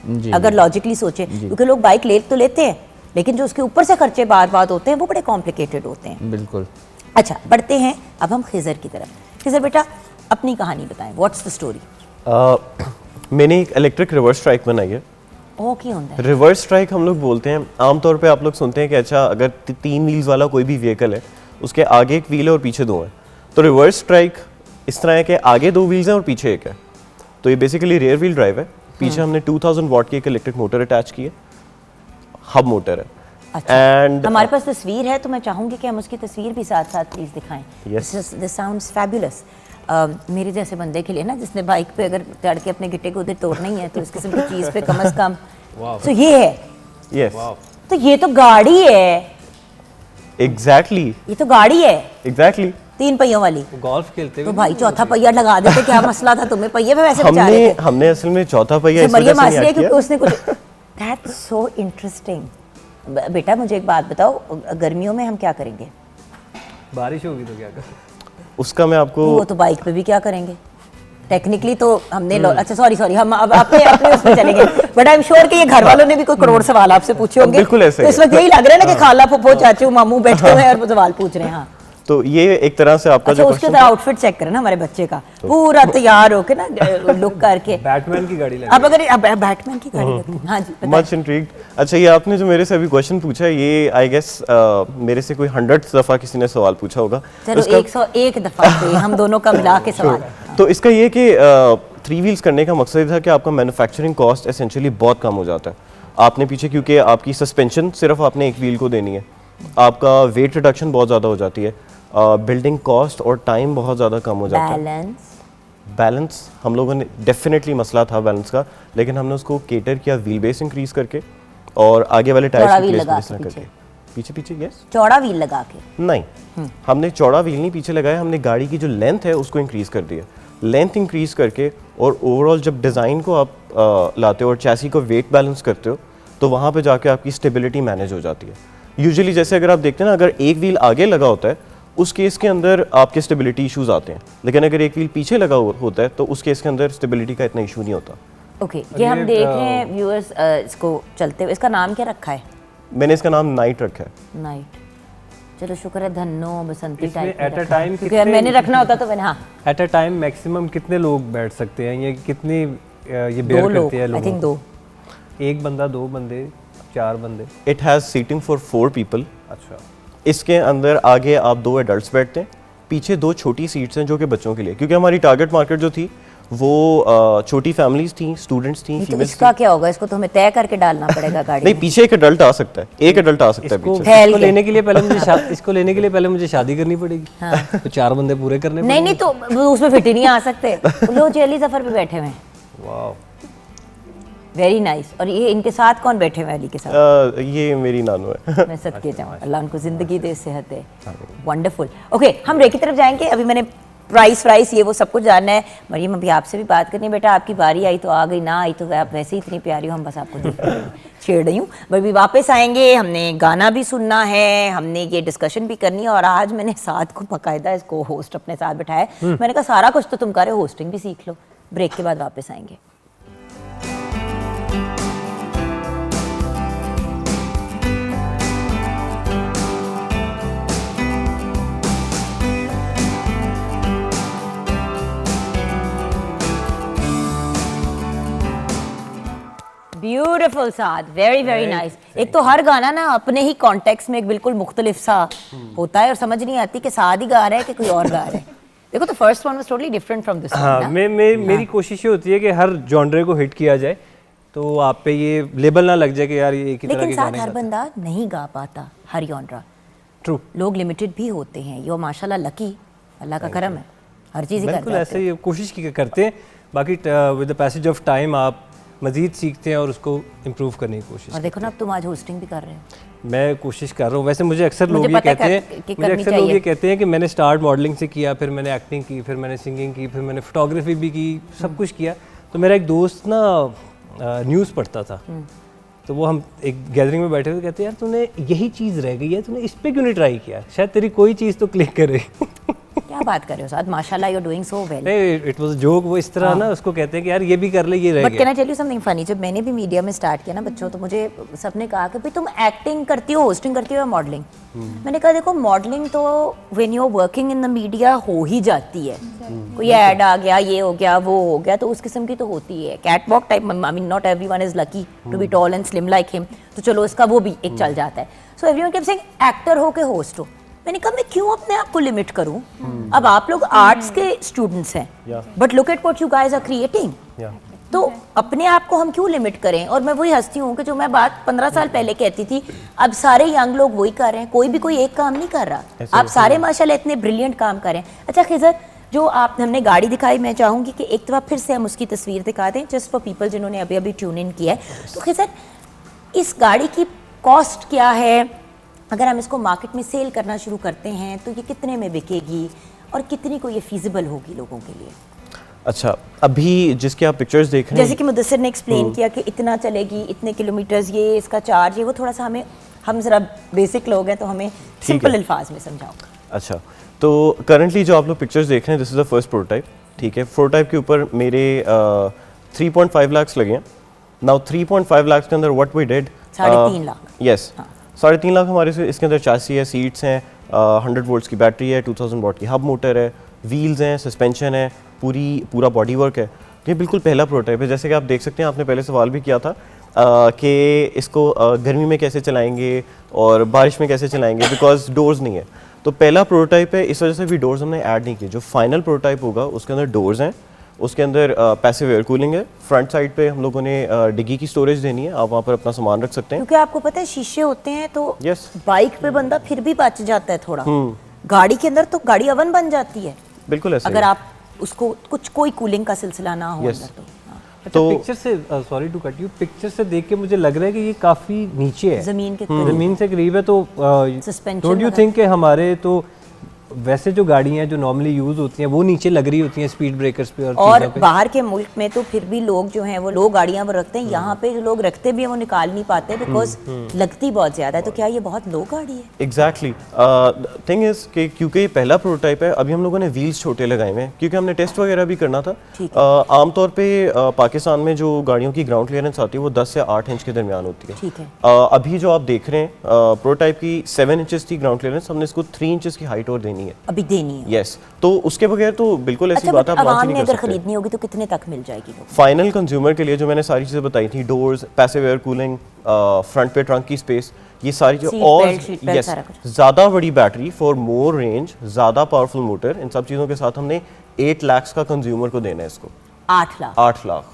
जी, अगर लॉजिकली सोचे। क्योंकि लोग बाइक ले तो लेते हैं लेकिन जो उसके ऊपर से खर्चे बार बार होते हैं वो बड़े कॉम्प्लिकेटेड होते हैं। बिल्कुल। अच्छा, बढ़ते हैं अब हम खिज़र की तरफ। खिज़र बेटा अपनी कहानी बताएं, व्हाट्स द स्टोरी? मैंने एक इलेक्ट्रिक रिवर्स स्ट्राइक बनाई है। ओ क्यों होता है? रिवर्स स्ट्राइक हम लोग बोलते हैं, आमतौर पे आप लोग सुनते हैं कि अच्छा अगर 3 व्हील्स वाला कोई भी व्हीकल है उसके आगे एक व्हील है और पीछे 2 है, तो रिवर्स स्ट्राइक इस तरह है कि आगे 2 व्हील्स हैं और पीछे एक है। तो ये बेसिकली रियर व्हील ड्राइव है। पीछे हमने 2000 वॉट की एक इलेक्ट्रिक मोटर अटैच की है, हब मोटर है। अच्छा, एंड हमारे पास तस्वीर है तो मैं चाहूंगी कि हम उसकी तस्वीर भी साथ साथ प्लीज दिखाएं। Yes. This sounds fabulous. मेरे जैसे बंदे के लिए ना, जिसने बाइक पे अगर चढ़ के अपने गिट्टे को उधर तोड़ना ही है तो इस किस्म की चीज़ पे कम से कम तो ये है। यस, तो ये तो गाड़ी है, एग्जैक्टली ये तो गाड़ी है एग्जैक्टली। 3 पहियों वाली। गोल्फ खेलते तो हुए भाई चौथा पहिया लगा देते, क्या मसला था तुम्हें? पहिए पे वैसे बेचारे हमने थे। हमने असल में चौथा पहिया इस वजह मरियम से हंस नहीं रही है ऐड किया। क्योंकि उसने कुछ दैट्स सो इंटरेस्टिंग। बेटा मुझे एक बात बताओ, गर्मियों में हम क्या करेंगे? बारिश होगी तो क्या कर? उसका मैं आपको वो तो बाइक पे भी क्या करेंगे टेक्निकली तो हमने अच्छा सॉरी हम अब अपने उसमें चलेंगे, बट आई एम श्योर कि ये घर वालों ने भी कोई करोड़ सवाल आपसे पूछे होंगे। बिल्कुल ऐसे तो इस ही वक्त यही लग रहा है ना कि खाला फूफो चाचू मामू बैठे हुए हैं और वो सवाल पूछ रहे हैं। हाँ, तो ये एक तरह से आपका अच्छा जो उसके क्वेश्चन तरह आउटफिट चेक करें ना हमारे बच्चे का, पूरा तैयार होके ना लुक करके। बैटमैन की गाड़ी लगी। अब अगर बैटमैन की गाड़ी लगती है। हाँ जी बताइए। Much intrigued. अच्छा, ये आपने जो मेरे से अभी क्वेश्चन पूछा, ये आई गेस मेरे से कोई 100 दफ़ा किसी ने सवाल पूछा होगा। चलो 101 दफा पे हम दोनों का मिला के सवाल। तो इसका ये कि 3 व्हील्स करने का मकसद था कि आपका मैन्युफैक्चरिंग कॉस्ट एसेंशियली बहुत कम हो जाता है। आपने पीछे क्योंकि आपकी सस्पेंशन सिर्फ आपने एक व्हील को देनी है, आपका वेट रिडक्शन बहुत ज़्यादा हो जाती है, बिल्डिंग कॉस्ट और टाइम बहुत ज़्यादा कम हो जाता है। बैलेंस हम लोगों ने डेफिनेटली मसला था बैलेंस का, लेकिन हमने उसको केटर किया व्हील बेस इंक्रीज करके और आगे वाले चौड़ा टायर्स की wheel प्लेसमेंट लगा इस तरह के करके पीछे यस। चौड़ा व्हील लगा के नहीं, हमने चौड़ा व्हील नहीं पीछे लगाया, हमने गाड़ी की जो लेंथ है उसको इंक्रीज कर दिया। लेंथ इंक्रीज करके और ओवरऑल जब डिज़ाइन को आप लाते हो और चैसी को वेट बैलेंस करते हो तो वहाँ पे जाके आपकी स्टेबिलिटी मैनेज हो जाती है। यूजुअली जैसे अगर आप देखते हैं ना, अगर एक व्हील आगे लगा होता है उस केस के अंदर आपके स्टेबिलिटी इश्यूज आते हैं, लेकिन अगर एक व्हील पीछे लगा होता है तो उस केस के अंदर स्टेबिलिटी का इतना इशू नहीं होता। ओके, ये हम देख रहे हैं व्यूअर्स इसको चलते हुए। इसका नाम क्या रखा है? मैंने इसका नाम नाइट रखा है। नाइट। चलो शुक्र है धन्नो बसंती इसमें टाइप at a time क्योंकि यार मैंने रखना होता तो मैंने हाँ एट अ टाइम मैक्सिमम कितने लोग बैठ सकते हैं? ये कितनी ये 2 बेयर लोग करती है आई लोगों थिंक को? 2। एक बंदा, 2 बंदे, 4 बंदे? It has seating for 4 people. अच्छा, इसके अंदर आगे आप 2 एडल्ट्स बैठते हैं, पीछे 2 छोटी सीट्स हैं जो कि बच्चों के लिए, क्योंकि हमारी टारगेट मार्केट जो थी वो छोटी फैमिलीज थी, स्टूडेंट्स थी, तो फीमेल्स इसका क्या होगा? इसको तो हमें तय करके डालना पड़ेगा गाड़ी नहीं, में। पीछे एक एडल्ट आ सकता है, एक एडल्ट आ सकता है इसको पीछे। फैल इसको के। लेने के लिए पहले मुझे इसको लेने के लिए पहले मुझे शादी करनी पड़ेगी। तो 4 बंदे पूरे करने नहीं नहीं, तो वो उसमें फिट ही नहीं आ सकते। लोग जेली सफर पे बैठे हुए हैं। वाह, वेरी नाइस। और ये इनके साथ कौन बैठे हुए हैं अली के साथ? ये मेरी नानू है। मैं सदके जाऊँ, अल्लाह उनको जिंदगी दे, सेहत दे। वंडरफुल। ओके, हम रे की तरफ जाएंगे। अभी मैंने प्राइस ये वो सब कुछ जानना है। मरियम अभी आपसे भी बात करनी है। बेटा आपकी बारी आई तो आ गई, ना आई तो आप वैसे ही इतनी प्यारी हो, हम बस आपको छेड़ रही हूँ। अभी वापस आएंगे, हमने गाना भी सुनना है, हमने ये डिस्कशन भी करनी है। और आज मैंने साथ को बाकायदा इसको होस्ट अपने साथ बिठाया। मैंने कहा सारा कुछ तो तुम कर रहे हो, होस्टिंग भी सीख लो। ब्रेक के बाद वापस आएंगे। ब्यूटीफुल साद, वेरी वेरी नाइस। एक तो हर गाना ना अपने ही कॉन्टेक्स्ट में एक बिल्कुल मुख्तलिफ सा होता है और समझ नहीं आती कि साद ही गा रहा है कि कोई और गा रहा है। देखो, तो first one was totally different from this. हाँ, मेरी कोशिश ये होती है कि हर जॉनरे को हिट किया जाए, तो आप पे ये लेबल ना लग जाए कि यार ये एक ही तरह लेकिन के साथ गाने हर गाते हैं। बंदा नहीं गा पाता हर जॉनरा। ट्रू, लोग लिमिटेड भी होते हैं। यो माशाल्लाह लकी, अल्लाह का करम है, हर चीज़ ही कर बिल्कुल पाते ऐसे ही कोशिश की करते हैं। बाकी with the passage of time आप मज़ीद सीखते हैं और उसको इम्प्रूव करने की कोशिश और देखो ना, अब तुम आज होस्टिंग भी कर रहे हो। मैं कोशिश कर रहा हूँ। वैसे मुझे अक्सर मुझे लोग ये पता है कहते हैं कि मुझे करनी अक्सर लोग चाहिए। ये कहते हैं कि मैंने स्टार्ट मॉडलिंग से किया, फिर मैंने एक्टिंग की, फिर मैंने सिंगिंग की, फिर मैंने फोटोग्राफी भी की, सब कुछ किया। तो मेरा एक दोस्त ना न्यूज़ पढ़ता था, तो वो हम एक गैदरिंग में बैठे हुए कहते हैं यार तूने यही चीज़ रह गई है, तूने इस पे क्यों नहीं ट्राई किया, शायद तेरी कोई चीज़ तो क्लिक करे। क्या बात कर रहे हो साथ, माशाल्लाह you are doing so well. नहीं, इट वाज अ जोक। वो इस तरह ना उसको कहते हैं कि यार ये भी कर ले, ये रह बट गया। Can I tell you something funny, जब मैंने भी मीडिया में स्टार्ट किया ना बच्चों, तो मुझे सबने कहा कि भाई तुम एक्टिंग करती हो, होस्टिंग करती हो या मॉडलिंग। मैंने कहा देखो, मॉडलिंग तो when you are working in the media हो ही जाती है। कोई ऐड आ गया, ये हो गया, वो हो गया, तो उस किस्म की तो होती है। Catwalk type, I mean not everyone is lucky to be tall and slim like him, तो चलो उसका वो भी एक चल जाता है। So everyone kept saying actor हो के होस्ट हो। मैंने कहा मैं क्यों अपने आप को लिमिट करूं? अब आप लोग आर्ट्स के स्टूडेंट्स हैं, but look at what you guys are creating. तो अपने आप को हम क्यों लिमिट करें? और मैं वही हंसती हूँ कि जो मैं बात 15 साल पहले कहती थी, अब सारे यंग लोग वही कर रहे हैं। कोई भी कोई एक काम नहीं कर रहा, आप सारे माशाल्लाह इतने ब्रिलियंट काम कर रहे हैं। अच्छा खिजर, जो आप हमने गाड़ी दिखाई, मैं चाहूँगी कि एक दफ़ा फिर से हम उसकी तस्वीर दिखा दें, जस्ट फॉर पीपल जिन्होंने अभी अभी ट्यून इन किया है। तो खिजर, इस गाड़ी की कॉस्ट क्या है? अगर हम इसको मार्केट में सेल करना शुरू करते हैं तो ये कितने में बिकेगी और कितनी को ये फीजिबल होगी लोगों के लिए? अच्छा, अभी जिसके आप पिक्चर्स देख रहे हैं, जैसे कि मुदस्सिर ने एक्सप्लेन किया कि इतना चलेगी, इतने किलोमीटर्स, ये इसका चार्ज है, वो थोड़ा सा हमें, हम जरा बेसिक लोग हैं तो हमें सिंपल अल्फाज में समझाओ। अच्छा, तो करंटली जो आप लोग पिक्चर्स देख रहे हैं, this is the first prototype. ठीक है, प्रोटोटाइप के ऊपर मेरे 3.5 लाख लगे हैं। नाउ 3.5 लाख के अंदर what we did, 3.5 lakh. Yes, 3.5 lakh हमारे से इसके अंदर चासी है, सीट्स हैं, 100 वोल्ट्स की बैटरी है, 2000 वॉट की हब मोटर है, व्हील्स हैं, सस्पेंशन है, पूरा बॉडी वर्क है। ये बिल्कुल पहला प्रोटोटाइप है। जैसे कि आप देख सकते हैं, आपने पहले सवाल भी किया था कि इसको गर्मी में कैसे चलाएंगे और बारिश में कैसे चलाएंगे, बिकॉज डोर्स नहीं है। तो पहला प्रोटोटाइप है, इस वजह से भी डोर्स हमने ऐड नहीं किए। जो फाइनल प्रोटोटाइप होगा उसके अंदर डोर्स हैं, उसके अंदर पैसिव एयर कूलिंग है, फ्रंट साइड पे हम लोगों ने डिग्गी की स्टोरेज देनी है, आप वहाँ पर अपना सामान रख सकते हैं। क्योंकि आपको पता है शीशे होते हैं तो Yes. बाइक पे बंदा फिर भी बच जाता है थोड़ा, गाड़ी के अंदर तो गाड़ी अवन बन जाती है बिल्कुल ऐसे अगर ही। आप उसको कुछ कोई कूलिंग का सिलसिला ना हो Yes. अंदर तो। हाँ। अच्छा, तो- पिक्चर से, sorry to cut you, picture से देख के मुझे लग रहा है कि ये काफ़ी नीचे है, जमीन के करीब। जमीन से करीब है। तो Suspension डोंट यू वगैरह। थिंक कि हमारे तो वैसे जो गाड़ियाँ जो नॉर्मली यूज़ होती हैं वो नीचे लग रही होती हैं स्पीड ब्रेकर्स पे और और चीज़ों पे? बाहर के मुल्क में तो फिर भी लोग जो हैं वो लो गाड़ियां वो रखते हैं, यहाँ पे जो लोग रखते भी हैं वो निकाल नहीं पाते बिकॉज लगती बहुत ज्यादा है। तो क्या ये बहुत लो गाड़ी है? एग्जैक्टली, थिंग इज कि क्योंकि ये पहला प्रोटोटाइप है, अभी हम लोगों ने व्हील्स छोटे लगाए हुए हैं क्योंकि हमने टेस्ट वगैरह भी करना था। ठीक आमतौर पे पाकिस्तान में जो गाड़ियों की ग्राउंड क्लियरेंस आती है वो 10 से 8 इंच के दरमियान होती है। ठीक है। अभी जो आप देख रहे हैं प्रोटोटाइप की 7 इंचेस थी ग्राउंड क्लियरेंस, हमने इसको 3 इंचेस की हाइट और देनी है। अभी देनी है। यस, तो उसके बगैर तो बिल्कुल ऐसी अच्छा, बात बट आप लॉन्च आवाम ही ने नहीं कर अगर सकते। खरीदनी होगी तो कितने तक मिल जाएगी लोग? फाइनल कंज्यूमर के लिए जो मैंने सारी चीज़ें बताई थी, doors, passive air cooling, front पे ट्रंक की स्पेस, ये सारी चीज़ें, Seat और belt, sheet belt, यस, सारा कुछ। ज़्यादा बड़ी बैटरी फॉर मोर रेंज, ज़्यादा पावरफुल मोटर, इन सब चीज़ों के साथ हमने 8 लाख का कंज्यूमर को देना है इसको। 8 लाख? 8 lakh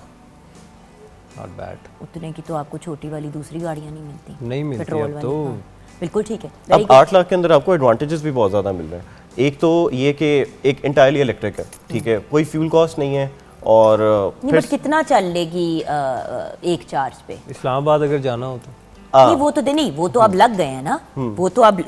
Not bad. उतने की तो आपको छोटी वाली दूसरी गाड़ियां नहीं मिलती, नहीं मिलती पेट्रोल अब वाली। तो। हाँ, बिल्कुल ठीक है। Very अब good. 8 लाख के अंदर आपको एडवांटेजेस भी बहुत ज़्यादा मिल रहे हैं। एक तो ये कि एक इंटायरली इलेक्ट्रिक है, ठीक है, कोई फ्यूल कॉस्ट नहीं है, और नहीं, बट कितना चल लेगी एक चार्ज पे? इस्लामाबाद अगर जाना हो तो नहीं वो तो नहीं, वो तो अब लग गए हैं ना, वो तो अब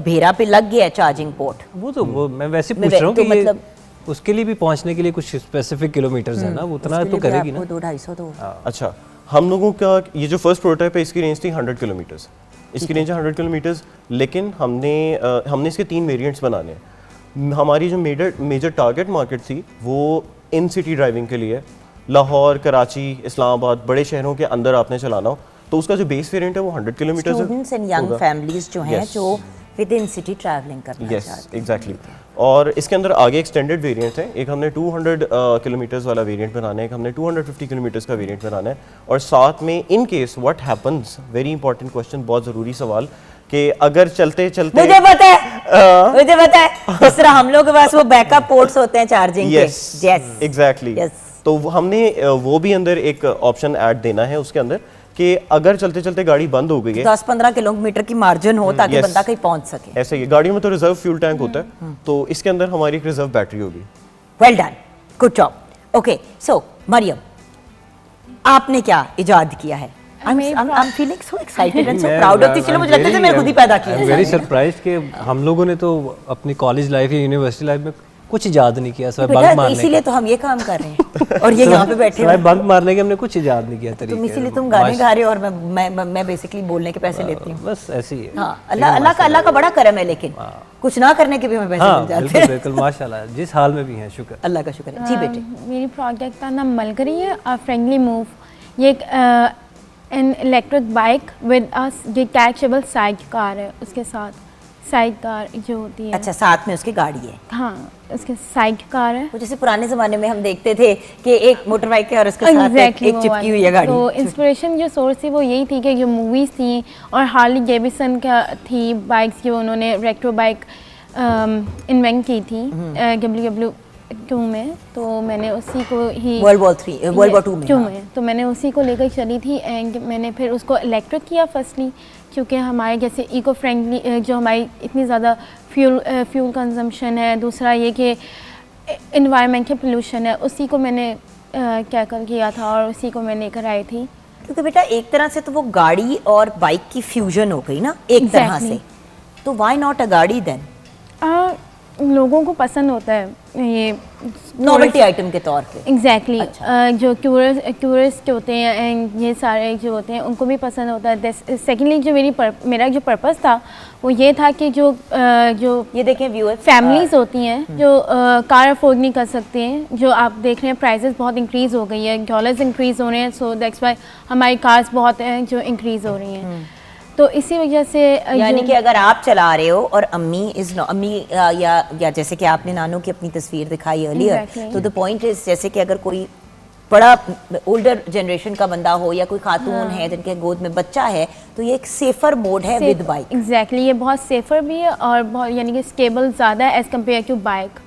भेरा पे लग गया है चार्जिंग पोर्ट। वो मैं वैसे मैं पूछ रहा हूँ तो कि ये मतलब- उसके लिए भी पहुंचने के लिए कुछ स्पेसिफिक किलोमीटर्स है ना, वो उतना तो करेगी ना। 200-250 तो अच्छा, हम लोगों का ये जो फर्स्ट प्रोटोटाइप है इसकी रेंज थी 100 किलोमीटर्स, इसकी रेंज है 100 किलोमीटर्स, लेकिन हमने इसके 3 वेरिएंट्स बनाने हैं। हमारी जो मेजर टारगेट मार्केट थी वो इन सिटी ड्राइविंग के लिए, लाहौर, कराची, इस्लामाबाद, बड़े शहरों के अंदर आपने चलाना हो तो उसका जो बेस वेरिएंट है वो 100 kilometre students and young families जो हैं Yes. जो विद इन सिटी ट्रैवलिंग करना यस चाहते हैं। एग्जैक्टली। और इसके अंदर आगे एक्सटेंडेड वेरिएंट है, एक हमने 200 किलोमीटर्स वाला वेरिएंट बनाना है, एक हमने 250 किलोमीटर्स का वेरिएंट बनाना है, और साथ में in case what happens, very important question, बहुत ज़रूरी सवाल, कि अगर चलते चलते मुझे पता है, मुझे पता है, इस तरह हम लोग के पास वो बैकअप पोर्ट्स होते हैं चार्जिंग के। Yes exactly. तो हमने वो भी अंदर एक ऑप्शन ऐड देना है उसके अंदर, कि अगर चलते चलते गाड़ी बंद हो गई है, 10-15 किलोमीटर की मार्जिन हो ताकि yes. बंदा कहीं पहुंच सके। ऐसे ही गाड़ियों में तो रिजर्व फ्यूल टैंक होता है, तो इसके अंदर हमारी एक रिजर्व बैटरी होगी। Well done, good job. Okay, so Maryam, आपने क्या इजाद किया है? I'm feeling so excited and so proud of this। चलो, मुझे लगता है मैं खुद ही पैदा किया है। वेरी सरप्राइज कि हम लोगों ने तो अपनी कॉलेज लाइफ या यूनिवर्सिटी लाइफ में कुछ इजाद नहीं किया, सिवाय बंक मारने इसीलिए तो हम ये काम कर रहे हैं और ये यहाँ पे बैठे सिवाय हैं। बंक मारने के हमने कुछ इजाद नहीं किया तरीके। तुम इसीलिए तुम गाने गा रहे हो और मैं बेसिकली बोलने के पैसे लेती हूँ। बस ऐसे ही है। हाँ, अल्लाह का बड़ा करम है, लेकिन कुछ ना करने के भी हमें पैसे हाँ मिल जाते बिल्कुल हैं। बिल्कुल, माशाल्लाह, जिस हाल में भी हैं, शुक्र अल्लाह का शुक्र है। जी बेटे। मेरी प्रोजेक्ट का नाम मलगरी है, फ्रेंडली मूव। ये एक an electric bike with detachable side car है, उसके साथ साइड कार जो होती है। अच्छा, साथ में उसकी गाड़ी है। हाँ, उसके साइड कार है। वो जैसे पुराने जमाने में हम देखते थे कि एक मोटर बाइक है और उसके साथ एक वो चिपकी हुई है गाड़ी। तो इंस्पिरेशन जो सोर्स थी वो यही थी कि जो मूवीज़ थी और हार्ली डेविसन का थी बाइक्स, जो उन्होंने रेट्रो बाइक इन्वेंट की थी WW2 में, तो मैंने उसी को ही वर्ल्ड वॉर 2 में तो मैंने उसी को लेकर चली थी। एंड मैंने फिर उसको इलेक्ट्रिक किया फर्स्टली, क्योंकि हमारे जैसे इको फ्रेंडली, जो हमारी इतनी ज़्यादा फ्यूल कंजम्पशन है, दूसरा ये कि इन्वायरमेंटल पोल्यूशन है, उसी को मैंने क्या कर किया था और उसी को मैं लेकर आई थी। क्योंकि बेटा एक तरह से तो वो गाड़ी और बाइक की फ्यूजन हो गई ना एक तरह से, तो व्हाई नॉट अ गाड़ी देन? लोगों को पसंद होता है ये नॉवेल्टी आइटम के तौर पे। एग्जैक्टली। जो टूरिस्ट होते हैं एंड ये सारे जो होते हैं उनको भी पसंद होता है। सेकेंडली जो मेरा जो पर्पस था वो ये था कि जो ये देखें व्यूअर्स, फैमिलीज़ होती हैं जो कार अफोर्ड नहीं कर सकते हैं, जो आप देख रहे हैं प्राइसेस बहुत इंक्रीज़ हो गई है, डॉलर्स इंक्रीज़ हो रहे हैं, सो दैट्स वाई हमारी कार्स बहुत हैं जो इंक्रीज़ हो रही हैं। तो इसी वजह से यानी कि अगर आप चला रहे हो और अम्मी या जैसे कि आपने नानू की अपनी तस्वीर दिखाई अर्लियर, तो द पॉइंट इज जैसे कि अगर कोई बड़ा ओल्डर जनरेशन का बंदा हो या कोई खातून है जिनके गोद में बच्चा है, तो ये एक सेफर मोड है विद बाइक। एग्जैक्टली, ये बहुत सेफर भी है और बहुत यानी कि स्टेबल ज़्यादा है एज़ कम्पेयर टू बाइक,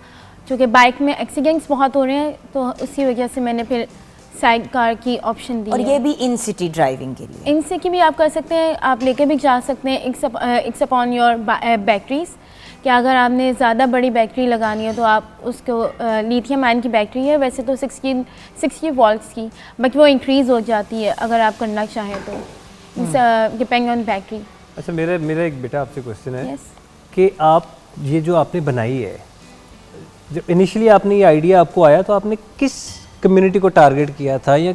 क्योंकि बाइक में एक्सीडेंट्स बहुत हो रहे हैं, तो उसी वजह से मैंने फिर साइड कार की ऑप्शन दी। और ये भी इन सिटी ड्राइविंग के लिए, इनसे की भी आप कर सकते हैं, आप लेके भी जा सकते हैं। इट्स अपॉन योर बैटरीज, कि अगर आपने ज़्यादा बड़ी बैटरी लगानी है तो आप उसको लिथियम आयन की बैटरी है वैसे तो 60 वोल्ट्स की, बट वो इंक्रीज़ हो जाती है अगर आप करना चाहें तो, डिपेंड ऑन बैटरी। अच्छा, मेरा एक बेटा आपसे क्वेश्चन है Yes. कि आप ये जो आपने बनाई है, जब इनिशियली आपने ये आइडिया आपको आया तो आपने किस कम्युनिटी को टारगेट किया था, या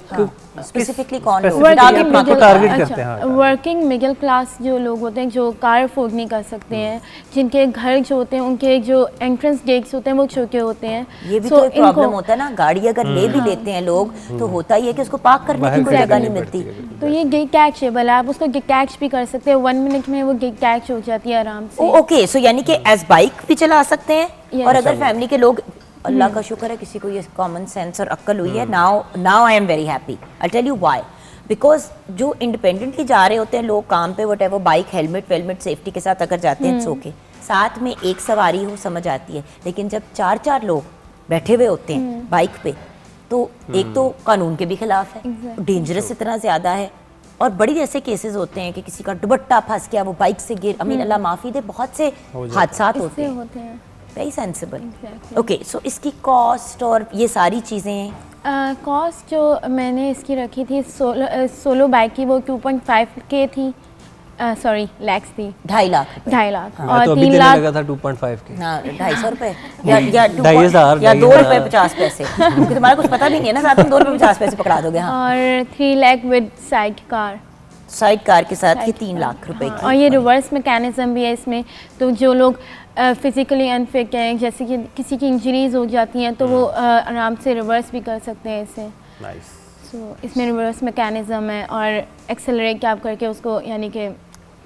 स्पेसिफिकली कौन टारगेट करते हैं? वर्किंग मिडिल क्लास जो लोग होते हैं जो कार अफोर्ड नहीं कर सकते हैं, जिनके घर जो होते हैं उनके जो एंट्रेंस गेट्स होते हैं वो छोटे होते हैं। ये भी तो एक प्रॉब्लम होता है ना, गाड़ी अगर ले भी लेते हैं लोग तो होता ही है कि उसको पार्क करने की कोई जगह नहीं मिलती। तो ये डिटैचेबल है, आप उसको डिटैच भी कर सकते हैं, 1 मिनट में वो डिटैच हो जाती है आराम से। ओके, सो यानी कि एज बाइक भी चला सकते हैं, और अगर फैमिली के लोग, अल्लाह का शुक्र है किसी को ये कॉमन सेंस और अक्ल हुई है, now I am very happy. I tell you why, because जो इंडिपेंडेंटली जा रहे होते हैं लोग काम पे, वट एवर, बाइक हेलमेट वेलमेट सेफ्टी के साथ अगर जाते हैं, ओके, साथ में एक सवारी हो समझ आती है, लेकिन जब 4 लोग बैठे हुए होते हैं बाइक पे, तो एक तो कानून के भी खिलाफ है, डेंजरस इतना ज़्यादा है, और बड़ी ऐसे केसेस होते हैं कि किसी का दुपट्टा फंस गया, वो बाइक से गिर, अल्लाह माफ़ी दे, बहुत से हादसा होते हैं। Very sensible. ओके, सो इसकी कॉस्ट और ये सारी चीज़ें, कॉस्ट जो मैंने इसकी रखी थी सोलो बाइक की वो 2.5K थी, सॉरी लैक्स थी, 2.5 लाख। 2.5 लाख और तो 3 लाख लगा था 2.5 के। हाँ, 250 रुपए या 2,500 या 2 रुपए 50 पैसे, क्योंकि तुम्हारा कुछ पता भी नहीं है ना, साथ में 2 रुपए 50 पैसे पकड़ा दोगे। हाँ, और 3 lakh with side car, side car के साथ ये 3 लाख रुपए की। और ये रिवर्स मैकेनिज्म भी है इसमें, तो जो लोग फिजिकली अनफिट हैं, जैसे कि किसी की इंजरीज हो जाती हैं, तो वो आराम से रिवर्स भी कर सकते हैं इसे। नाइस। सो इसमें रिवर्स मैकेनिज्म है और एक्सेलरेट आप करके उसको यानी कि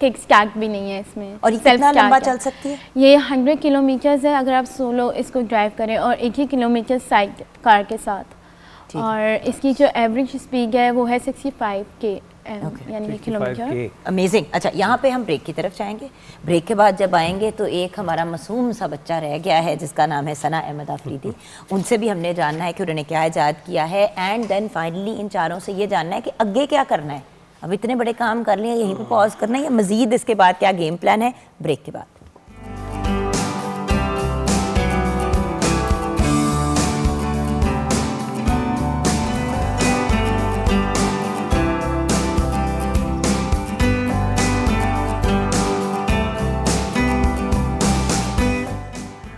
किक स्टैक भी नहीं है इसमें। और ये Self कितना start लंबा है। चल सकती है? ये 100 किलोमीटर्स है अगर आप सोलो इसको ड्राइव करें और 1 ही किलोमीटर साइड कार के साथ। और इसकी जो एवरेज स्पीड है वो है 65 के यानी किलोमीटर। अमेजिंग। अच्छा, यहाँ पे हम ब्रेक की तरफ जाएंगे। ब्रेक के बाद जब आएंगे तो एक हमारा मासूम सा बच्चा रह गया है जिसका नाम है सना अहमद आफरीदी। उनसे भी हमने जानना है कि उन्होंने क्या इजाद किया है, एंड देन फाइनली इन चारों से ये जानना है कि आगे क्या करना है। अब इतने बड़े काम कर लिए, यहीं पे पॉज करना है या मजीद इसके बाद क्या गेम प्लान है? ब्रेक के बाद।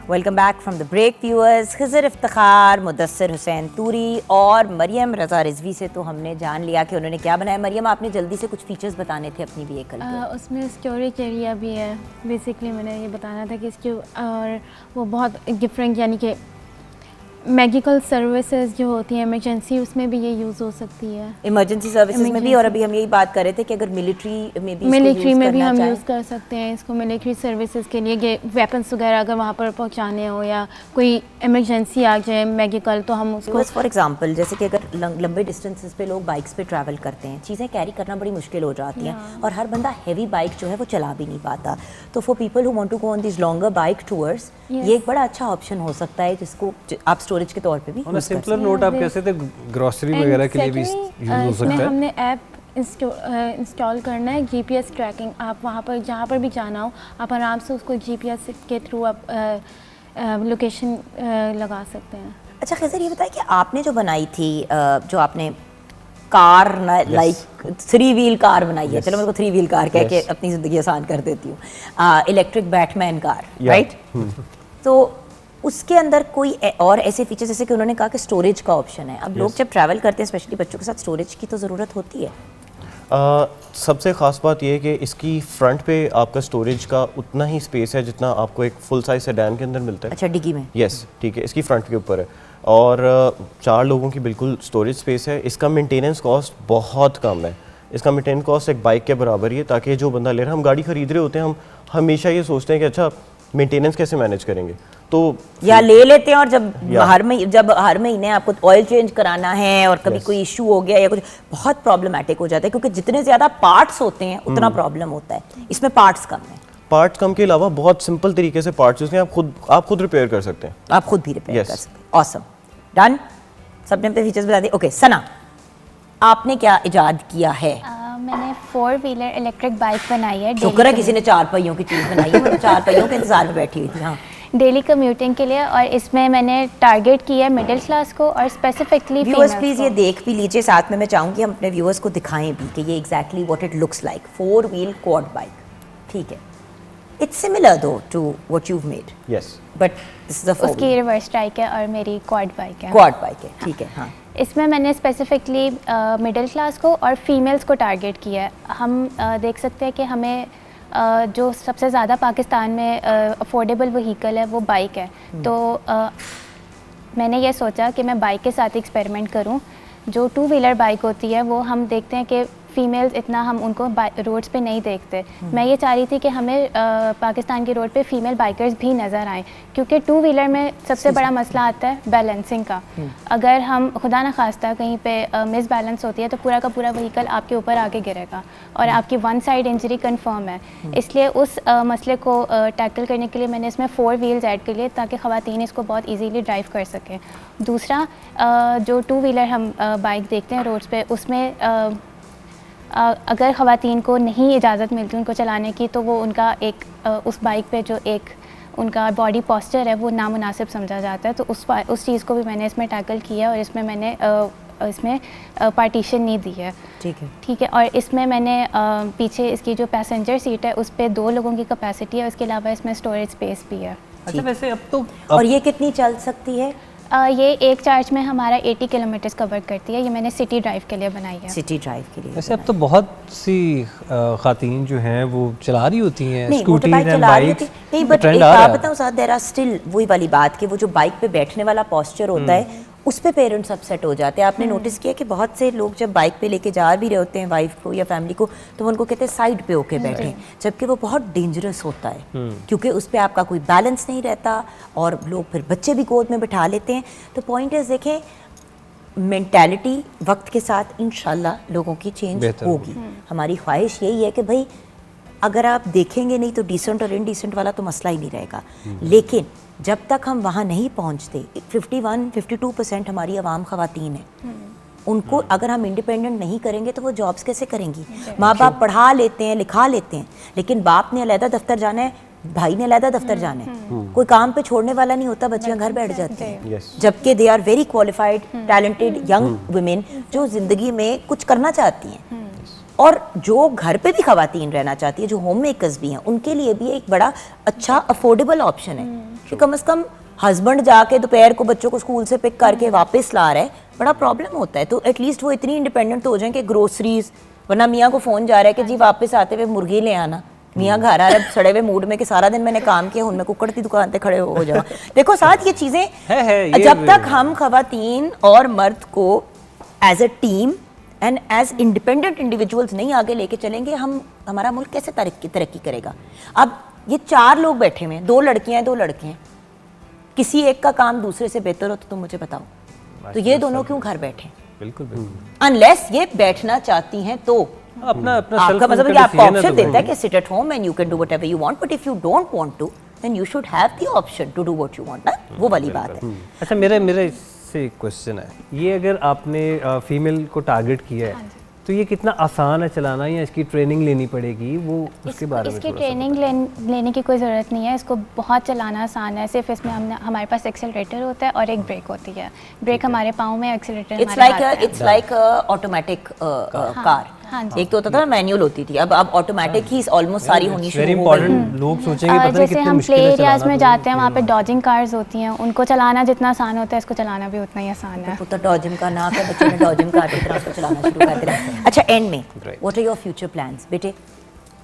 Welcome back from the break viewers. Khizar Iftikhar, Mudassir Hussain Turi और मरियम रज़ा रिजवी से तो हमने जान लिया कि उन्होंने क्या बनाया। मरियम, आपने जल्दी से कुछ फीचर्स बताने थे अपनी व्हीकल के। उसमें स्टोरेज एरिया भी है। बेसिकली मैंने ये बताना था कि इसके और वो बहुत डिफरेंट यानी कि मेडिकल सर्विसेज जो होती हैं इमरजेंसी, उसमें भी ये यूज़ हो सकती है। इमरजेंसी सर्विसेज में भी, और अभी हम यही बात कर रहे थे कि अगर मिलिट्री में भी हम यूज़ कर सकते हैं इसको मिलिट्री सर्विसेज के लिए, कि वेपन्स वगैरह अगर वहाँ पर पहुँचाने हो या कोई इमरजेंसी आ जाए मेडिकल, तो हम उसको फॉर एग्जांपल जैसे कि अगर लंबे डिस्टेंसेस पे लोग बाइक्स पे ट्रैवल करते हैं, चीज़ें कैरी करना बड़ी मुश्किल हो जाती हैं और हर बंदा हैवी बाइक जो है वो चला भी नहीं पाता। तो for people who want to go on this longer bike tours, ये एक बड़ा अच्छा ऑप्शन हो सकता है जिसको आप स्टोरेज के तौर पे भी ऑन अ सिंपलर नोट आप कह सकते ग्रोसरी वगैरह के लिए भी यूज हो सकता है। हमने ऐप इंस्टॉल करना है, जीपीएस ट्रैकिंग। आप वहाँ पर जहाँ पर भी जाना हो आप आराम से उसको जीपीएस के थ्रू आप लोकेशन लगा सकते हैं। अच्छा खैज़र, ये बताइए कि आपने जो बनाई थी, जो आपने कार लाइक 3 व्हील कार बनाई है, चलो मेरे को 3 व्हील कार कह के अपनी ज़िंदगी आसान कर देती हूँ, इलेक्ट्रिक बैटमैन कार, राइट? तो उसके अंदर कोई और ऐसे फीचर्स, जैसे कि उन्होंने कहा कि स्टोरेज का ऑप्शन है। अब लोग जब ट्रैवल करते हैं स्पेशली बच्चों के साथ, स्टोरेज की तो ज़रूरत होती है। सबसे ख़ास बात यह है कि इसकी फ्रंट पे आपका स्टोरेज का उतना ही स्पेस है जितना आपको एक फुल साइज सेडान के अंदर मिलता है। अच्छा, डिग्गी में? यस, ठीक है, इसकी फ्रंट के ऊपर है और 4 लोगों की बिल्कुल स्टोरेज स्पेस है। इसका मेंटेनेंस कॉस्ट बहुत कम है। इसका मेंटेनेंस कॉस्ट एक बाइक के बराबर ही है, ताकि जो बंदा ले रहा है, हम गाड़ी खरीद रहे होते हैं, हम हमेशा ये सोचते हैं कि अच्छा मेंटेनेंस कैसे मैनेज करेंगे, तो या ले लेते हैं और जब हर महीने आपको ऑयल चेंज कराना है और कभी कोई इशू हो गया या कुछ बहुत प्रॉब्लमेटिक हो जाता है, क्योंकि जितने ज़्यादा पार्ट्स होते हैं उतना प्रॉब्लम होता है। इसमें पार्ट्स कम है। पार्ट्स कम के अलावा बहुत सिंपल तरीके से पार्ट्स उसके आप खुद रिपेयर कर सकते हैं। आप खुद भी रिपेयर कर सकते हैं। Awesome, done. सबने अपने फीचर्स बता दिए। ओके सना, आपने क्या इजाद किया है? मैंने 4 व्हीलर इलेक्ट्रिक बाइक बनाई है। शुक्र है किसी ने 4 पहियों की चीज़ बनाई है, मैं 4 पहियों के इंतजार में बैठी हुई थी। हाँ, डेली कम्यूटिंग के लिए, और इसमें मैंने टारगेट किया है मिडिल क्लास को और स्पेसिफिकली व्यूअर्स प्लीज़ ये देख भी लीजिए, साथ में मैं चाहूँगी हम अपने व्यूअर्स को दिखाएं भी कि ये exactly what it looks like. 4 wheel quad bike, ठीक है। It's similar to to what you made, yes, but this is a 4 उसकी रिवर्स ट्राइक है और मेरी क्वाड बाइक है। क्वाड बाइक है, ठीक है। हाँ, इसमें मैंने स्पेसिफिकली मिडिल क्लास को और फीमेल्स को टारगेट किया है। हम देख सकते हैं कि हमें जो सबसे ज़्यादा पाकिस्तान में अफोर्डेबल व्हीकल है वो बाइक है। तो मैंने ये सोचा कि मैं बाइक के साथ एक्सपेरिमेंट करूं। जो 2 व्हीलर बाइक होती है वो हम देखते हैं कि फ़ीमेल्स इतना हम उनको रोड्स पे नहीं देखते। मैं ये चाह रही थी कि हमें पाकिस्तान के रोड पे फ़ीमेल बाइकर्स भी नज़र आएँ, क्योंकि 2 व्हीलर में सबसे बड़ा मसला आता है बैलेंसिंग का। अगर हम खुदा न खास्ता कहीं पे मिस बैलेंस होती है तो पूरा का पूरा व्हीकल आपके ऊपर आके गिरेगा और आपकी 1 साइड इंजरी कन्फर्म है। इसलिए उस मसले को टैकल करने के लिए मैंने इसमें 4 व्हील्स ऐड कर लिए ताकि ख़वातीन इसको बहुत ईजीली ड्राइव कर सकें। दूसरा, जो 2 व्हीलर हम बाइक देखते हैं रोड्स पे, उसमें अगर ख़वातीन को नहीं इजाज़त मिलती उनको चलाने की, तो वो उनका एक उस बाइक पे जो एक उनका बॉडी पोस्चर है वो नामुनासिब समझा जाता है। तो उस चीज़ को भी मैंने इसमें टैकल किया और इसमें मैंने इसमें पार्टीशन नहीं दी है, ठीक है। और इसमें मैंने पीछे इसकी जो पैसेंजर सीट है उस पर 2 लोगों की कैपेसिटी है, उसके अलावा इसमें स्टोरेज स्पेस भी है। अच्छा, वैसे अब और ये कितनी चल सकती है? ये एक चार्ज में हमारा 80 किलोमीटर्स कवर करती है। ये मैंने सिटी ड्राइव के लिए बनाई है। सिटी ड्राइव के लिए वैसे अब तो बहुत सी खातून जो हैं वो चला रही होती हैं स्कूटी एंड बाइक। नहीं, बट एक बात बताऊं साथ, देयर आर स्टिल वही वाली बात कि वो जो बाइक पे बैठने वाला पोस्चर होता है उस पे पेरेंट्स अपसेट हो जाते हैं। आपने नोटिस किया कि बहुत से लोग जब बाइक पे लेके जा भी रहे होते हैं वाइफ को या फैमिली को, तो वो उनको कहते हैं साइड पे होके बैठे, जबकि वो बहुत डेंजरस होता है क्योंकि उस पर आपका कोई बैलेंस नहीं रहता और लोग फिर बच्चे भी गोद में बिठा लेते हैं। तो पॉइंट इज देखें, मेंटालिटी वक्त के साथ इंशाल्लाह लोगों की चेंज होगी। हमारी ख्वाहिश यही है कि भाई अगर आप देखेंगे नहीं तो डिसेंट और इनडिसेंट वाला तो मसला ही नहीं रहेगा, लेकिन जब तक हम वहाँ नहीं पहुँचते, 51-52% हमारी आवाम ख़वातीन है, उनको अगर हम इंडिपेंडेंट नहीं करेंगे तो वो जॉब्स कैसे करेंगी? माँ बाप पढ़ा लेते हैं, लिखा लेते हैं, लेकिन बाप ने अलहदा दफ्तर जाना है, भाई ने अलहदा दफ्तर जाना है, कोई काम पे छोड़ने वाला नहीं होता, बच्चियां घर बैठ जाती हैं, जबकि they are very qualified talented young women जो ज़िंदगी में कुछ करना चाहती हैं। और जो घर पे भी ख़वातीन रहना चाहती है, जो होम मेकर्स भी हैं, उनके लिए भी एक बड़ा अच्छा अफोर्डेबल ऑप्शन है कि कम से कम हस्बैंड जाके दोपहर को बच्चों को स्कूल से पिक करके वापस ला रहा है, बड़ा प्रॉब्लम होता है। तो एटलीस्ट वो इतनी इंडिपेंडेंट तो हो जाएं कि ग्रोसरीज, वरना मियाँ को फ़ोन जा रहा है कि जी वापस आते हुए मुर्गी ले आना, मियाँ घर आ रहा है सड़े हुए मूड में कि सारा दिन मैंने काम किया, मैं कुकड़ की दुकान पे खड़े हो जाओ। देखो साथ ये चीज़ें जब तक हम ख़वातीन और मर्द को as a team and as independent individuals नहीं आगे लेके चलेंगे, हमारा मुल्क कैसे तरक्की करेगा? अब ये 4 लोग बैठे हुए हैं, 2 लड़कियां हैं 2 लड़के हैं, किसी एक का काम दूसरे से बेहतर हो तो तुम मुझे बताओ, तो ये दोनों क्यों घर बैठे? बिल्कुल बिल्कुल, अनलेस ये बैठना चाहती हैं तो अपना आपका मतलब कि आपको ऑप्शन देता है कि sit at home and you can do whatever you want, but if you don't want to then you should have the option to do what you want ना, वो वाली बात है। अच्छा, मेरा इससे एक क्वेश्चन है, ये अगर आपने फीमेल को टारगेट किया है तो ये कितना आसान है चलाना, या इसकी ट्रेनिंग लेनी पड़ेगी, वो उसके बारे में? इसकी ट्रेनिंग लेने की कोई ज़रूरत नहीं है, इसको बहुत चलाना आसान है। सिर्फ इसमें हमारे पास एक्सेलरेटर होता है और एक ब्रेक होती है, ब्रेक हमारे पाँव में, accelerator it's like automatic car. एक तो होता था मैनुअल होती थी, अब ऑटोमेटिक ही ऑलमोस्ट सारी होनी शुरू हो गई। लोग सोचेंगे पता नहीं जैसे कितनी हम मुश्किल प्ले है एरियाज चलाना, में जाते हैं, वहाँ पे डॉजिंग कार्स होती हैं, उनको चलाना जितना आसान होता है इसको चलाना भी उतना ही आसान है। तो डॉजिंग का ना कर, बच्चे ने डॉजिंग कार की तरह उसको चलाना शुरू कर दिया। अच्छा, एंड में what are your future plans बेटे,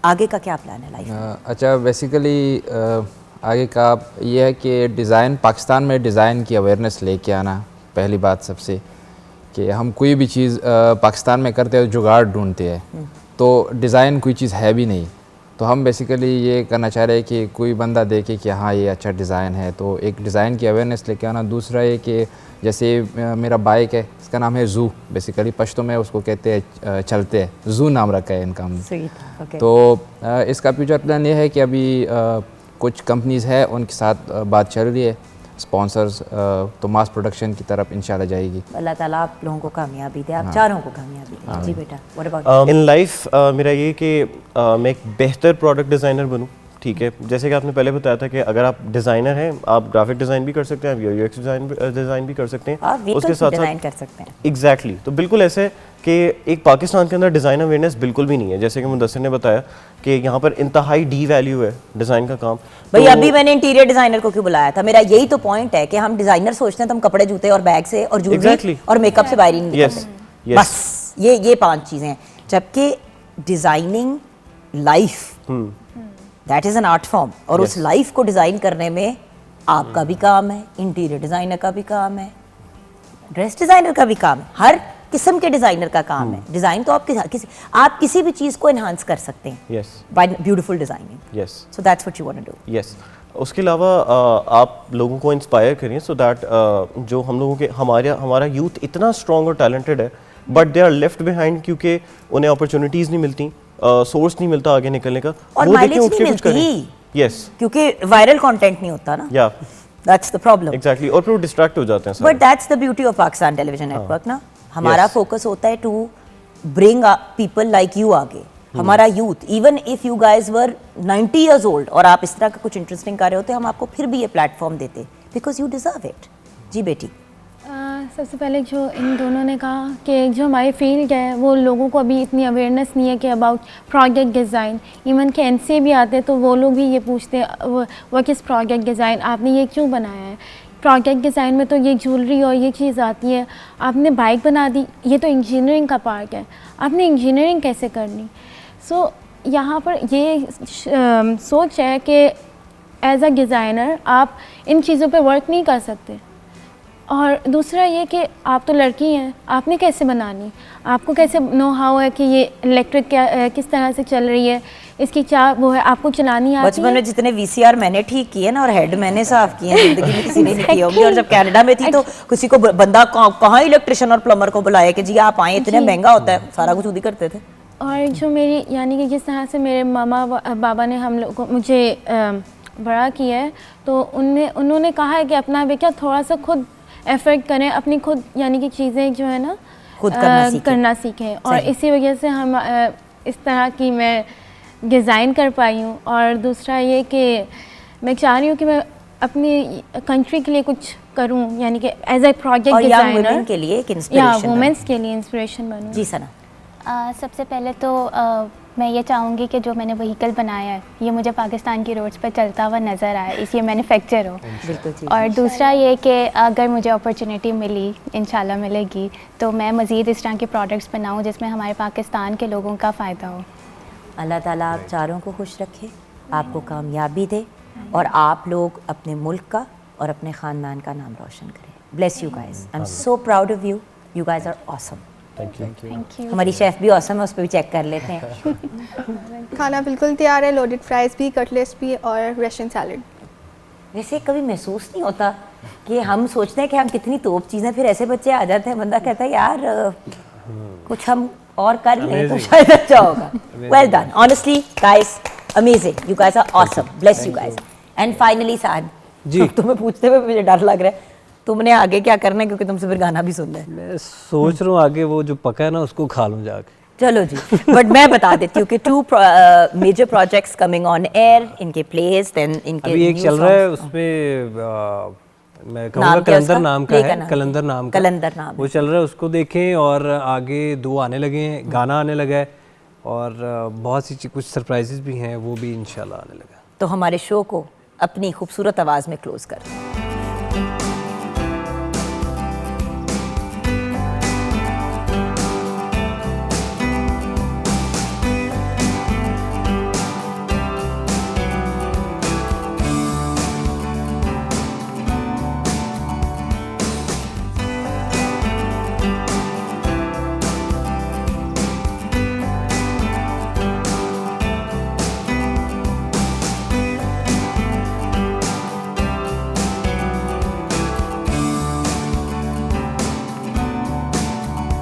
आगे का क्या प्लान है लाइफ में? अच्छा, बेसिकली आगे का ये है कि डिज़ाइन, पाकिस्तान में डिज़ाइन की अवेयरनेस लेके आना, पहली बात सबसे, कि हम कोई भी चीज़ पाकिस्तान में करते हैं जुगाड़ ढूंढते हैं, तो डिज़ाइन कोई चीज़ है भी नहीं, तो हम बेसिकली ये करना चाह रहे हैं कि कोई बंदा देखे कि हाँ ये अच्छा डिज़ाइन है, तो एक डिज़ाइन की अवेयरनेस लेके आना। दूसरा ये कि जैसे मेरा बाइक है, इसका नाम है जू, बेसिकली पश्तो में उसको कहते हैं चलते हैं, जू नाम रखा है इनका हमने। तो इसका फ्यूचर प्लान ये है कि अभी कुछ कंपनीज़ है उनके साथ बात चल रही है, स्पॉन्सर्स, तो मास प्रोडक्शन की तरफ इंशाल्लाह जाएगी। अल्लाह ताला आप लोगों को कामयाबी दे, आप चारों को कामयाबी दे। जी बेटा, व्हाट अबाउट इन लाइफ मेरा ये कि मैं एक बेहतर प्रोडक्ट डिज़ाइनर बनूं, ठीक है? जैसे कि आपने पहले बताया था कि अगर आप डिज़ाइनर हैं, आप ग्राफिक डिज़ाइन भी कर सकते हैं, आप यूएक्स डिज़ाइन भी कर सकते हैं, उसके साथ डिज़ाइन कर सकते हैं। एग्जैक्टली, तो बिल्कुल ऐसे कि एक पाकिस्तान के अंदर डिज़ाइन अवेयरनेस बिल्कुल भी नहीं है। जैसे कि मुदस्सिर ने बताया कि यहाँ पर इंतहाई डी वैल्यू है डिज़ाइन का काम। भाई अभी मैंने इंटीरियर डिज़ाइनर को क्यों बुलाया था, मेरा यही तो पॉइंट है कि हम डिज़ाइनर सोचते हैं तो हम कपड़े, जूते और बैग से और ज्वेलरी और मेकअप से बाहर ही नहीं निकलते। बस ये 5 चीज़ें हैं, जबकि designing life that is an art form, और उस लाइफ को डिज़ाइन करने में आपका भी काम है, इंटीरियर डिज़ाइनर का भी काम है, ड्रेस डिज़ाइनर का भी काम है, हर किस्म के डिज़ाइनर का काम है। डिज़ाइन तो आप किसी भी चीज़ को एनहांस कर सकते हैं by beautiful designing. So that's what you want to do. Yes, उसके अलावा आप लोगों को इंस्पायर करें सो दैट जो हम लोगों के हमारा यूथ इतना स्ट्रॉन्ग और टैलेंटेड है, but they are left behind क्योंकि उन्हें अपॉर्चुनिटीज़ नहीं मिलती, सोर्स नहीं मिलता आगे निकलने का, और वो माइलेज देखें उठ नहीं के कुछ करें। यस, क्योंकि वायरल कंटेंट नहीं होता ना, या दैट्स द प्रॉब्लम। एग्जैक्टली, और फिर डिस्ट्रैक्ट हो जाते हैं। But that's the beauty of Pakistan television network ना, हमारा फोकस होता है to bring people like you आगे, हमारा youth. Even if you guys were 90 years old और आप इस तरह का कुछ इंटरेस्टिंग कर रहे होते, हम आपको फिर भी ये प्लेटफॉर्म देते, बिकॉज यू डिजर्व इट। जी बेटी, सबसे पहले जो इन दोनों ने कहा कि जो हमारी फील्ड है वो लोगों को अभी इतनी अवेयरनेस नहीं है कि अबाउट प्रोडक्ट डिज़ाइन, इवन के एनसीए भी आते हैं तो वो लोग भी ये पूछते हैं वो किस प्रोडक्ट डिज़ाइन आपने ये क्यों बनाया है। प्रोडक्ट डिज़ाइन में तो ये ज्वेलरी और ये चीज़ आती है, आपने बाइक बना दी, ये तो इंजीनियरिंग का पार्ट है, आपने इंजीनियरिंग कैसे करनी। सो यहाँ पर ये सोच है कि एज अ डिज़ाइनर आप इन चीज़ों पे वर्क नहीं कर सकते, और दूसरा ये कि आप तो लड़की हैं, आपने कैसे बनानी, आपको कैसे नो हाउ है कि ये इलेक्ट्रिक क्या किस तरह से चल रही है, इसकी क्या वो है, आपको चलानी आती बचपन है? में जितने वीसीआर मैंने ठीक किए ना और हेड मैंने साफ किए हैं, जिंदगी में किसी ने नहीं किए होंगे। और जब कनाडा में थी तो किसी को बंदा कहाँ इलेक्ट्रिशियन और प्लम्बर को बुलाया कि जी आप आए, इतने महंगा होता है, सारा कुछ खुद ही करते थे। और जो मेरी यानी कि जिस तरह से मेरे मामा बाबा ने हम लोग को मुझे बड़ा किया है, तो उन्होंने कहा है कि अपना बेटा थोड़ा सा खुद एफर्ट करें, अपनी खुद यानी कि चीज़ें जो है ना खुद करना सीखें। और इसी वजह से हम इस तरह की मैं डिज़ाइन कर पाई हूँ। और दूसरा ये कि मैं चाह रही हूँ कि मैं अपनी कंट्री के लिए कुछ करूँ, यानी कि एज ए प्रोजेक्ट डिज़ाइनर के लिए एक या इंस्पिरेशन वुमेंस के लिए इंस्पिरेशन बनूँ। जी सना। सबसे पहले तो मैं ये चाहूँगी कि जो मैंने व्हीकल बनाया है ये मुझे पाकिस्तान की रोड्स पर चलता हुआ नज़र आए, इसलिए मैन्युफैक्चर हो। बिल्कुल जी। और दूसरा ये कि अगर मुझे अपॉर्चुनिटी मिली, इंशाल्लाह मिलेगी, तो मैं मज़ीद इस तरह के प्रोडक्ट्स बनाऊँ जिसमें हमारे पाकिस्तान के लोगों का फ़ायदा हो। अल्लाह ताला आप चारों को खुश रखे, आपको कामयाबी दे और आप लोग अपने मुल्क का और अपने ख़ानदान का नाम रोशन करें। Bless you guys, I am so proud of you, you guys are awesome. Thank you. हमारी शेफ़ भी ऑसम है, उस पर भी चेक कर लेते हैं। खाना बिल्कुल तैयार है, लोडेड फ्राइज़ भी, कटलेट्स भी और रशियन सैलड। वैसे कभी महसूस नहीं होता कि हम सोचते हैं कि हम कितनी तोप चीज़ें, फिर ऐसे बच्चे आ जाते हैं, बंदा कहता है यार कुछ हम और कर लें तो शायद अच्छा होगा। Well done, honestly guys, amazing, you guys are awesome, bless you guys. And finally Saad ji, तुम्हें पूछते हुए मुझे डर लग रहा है, तुमने आगे क्या करना है, क्योंकि तुमसे फिर गाना भी सुनना है। मैं सोच रहा हूँ आगे वो जो पका है ना उसको खा लूँ जाके। चलो जी, बट मैं बता देती हूँ कि 2 major projects coming on air, इनके प्लेस, देन इनके अभी एक new चल रहा है, songs। उसमें मैं कहूँगा नाम क्या कलंदर उसका? नाम का Play का है, नाम कलंदर नाम का, कलंदर नाम वो चल रहा है, उसको देखें। और आगे 2 आने लगे हैं, गाना आने लगा है और बहुत सी कुछ सरप्राइजेस भी हैं, वो भी इंशाल्लाह आने लगा। तो हमारे शो को अपनी खूबसूरत आवाज़ में क्लोज कर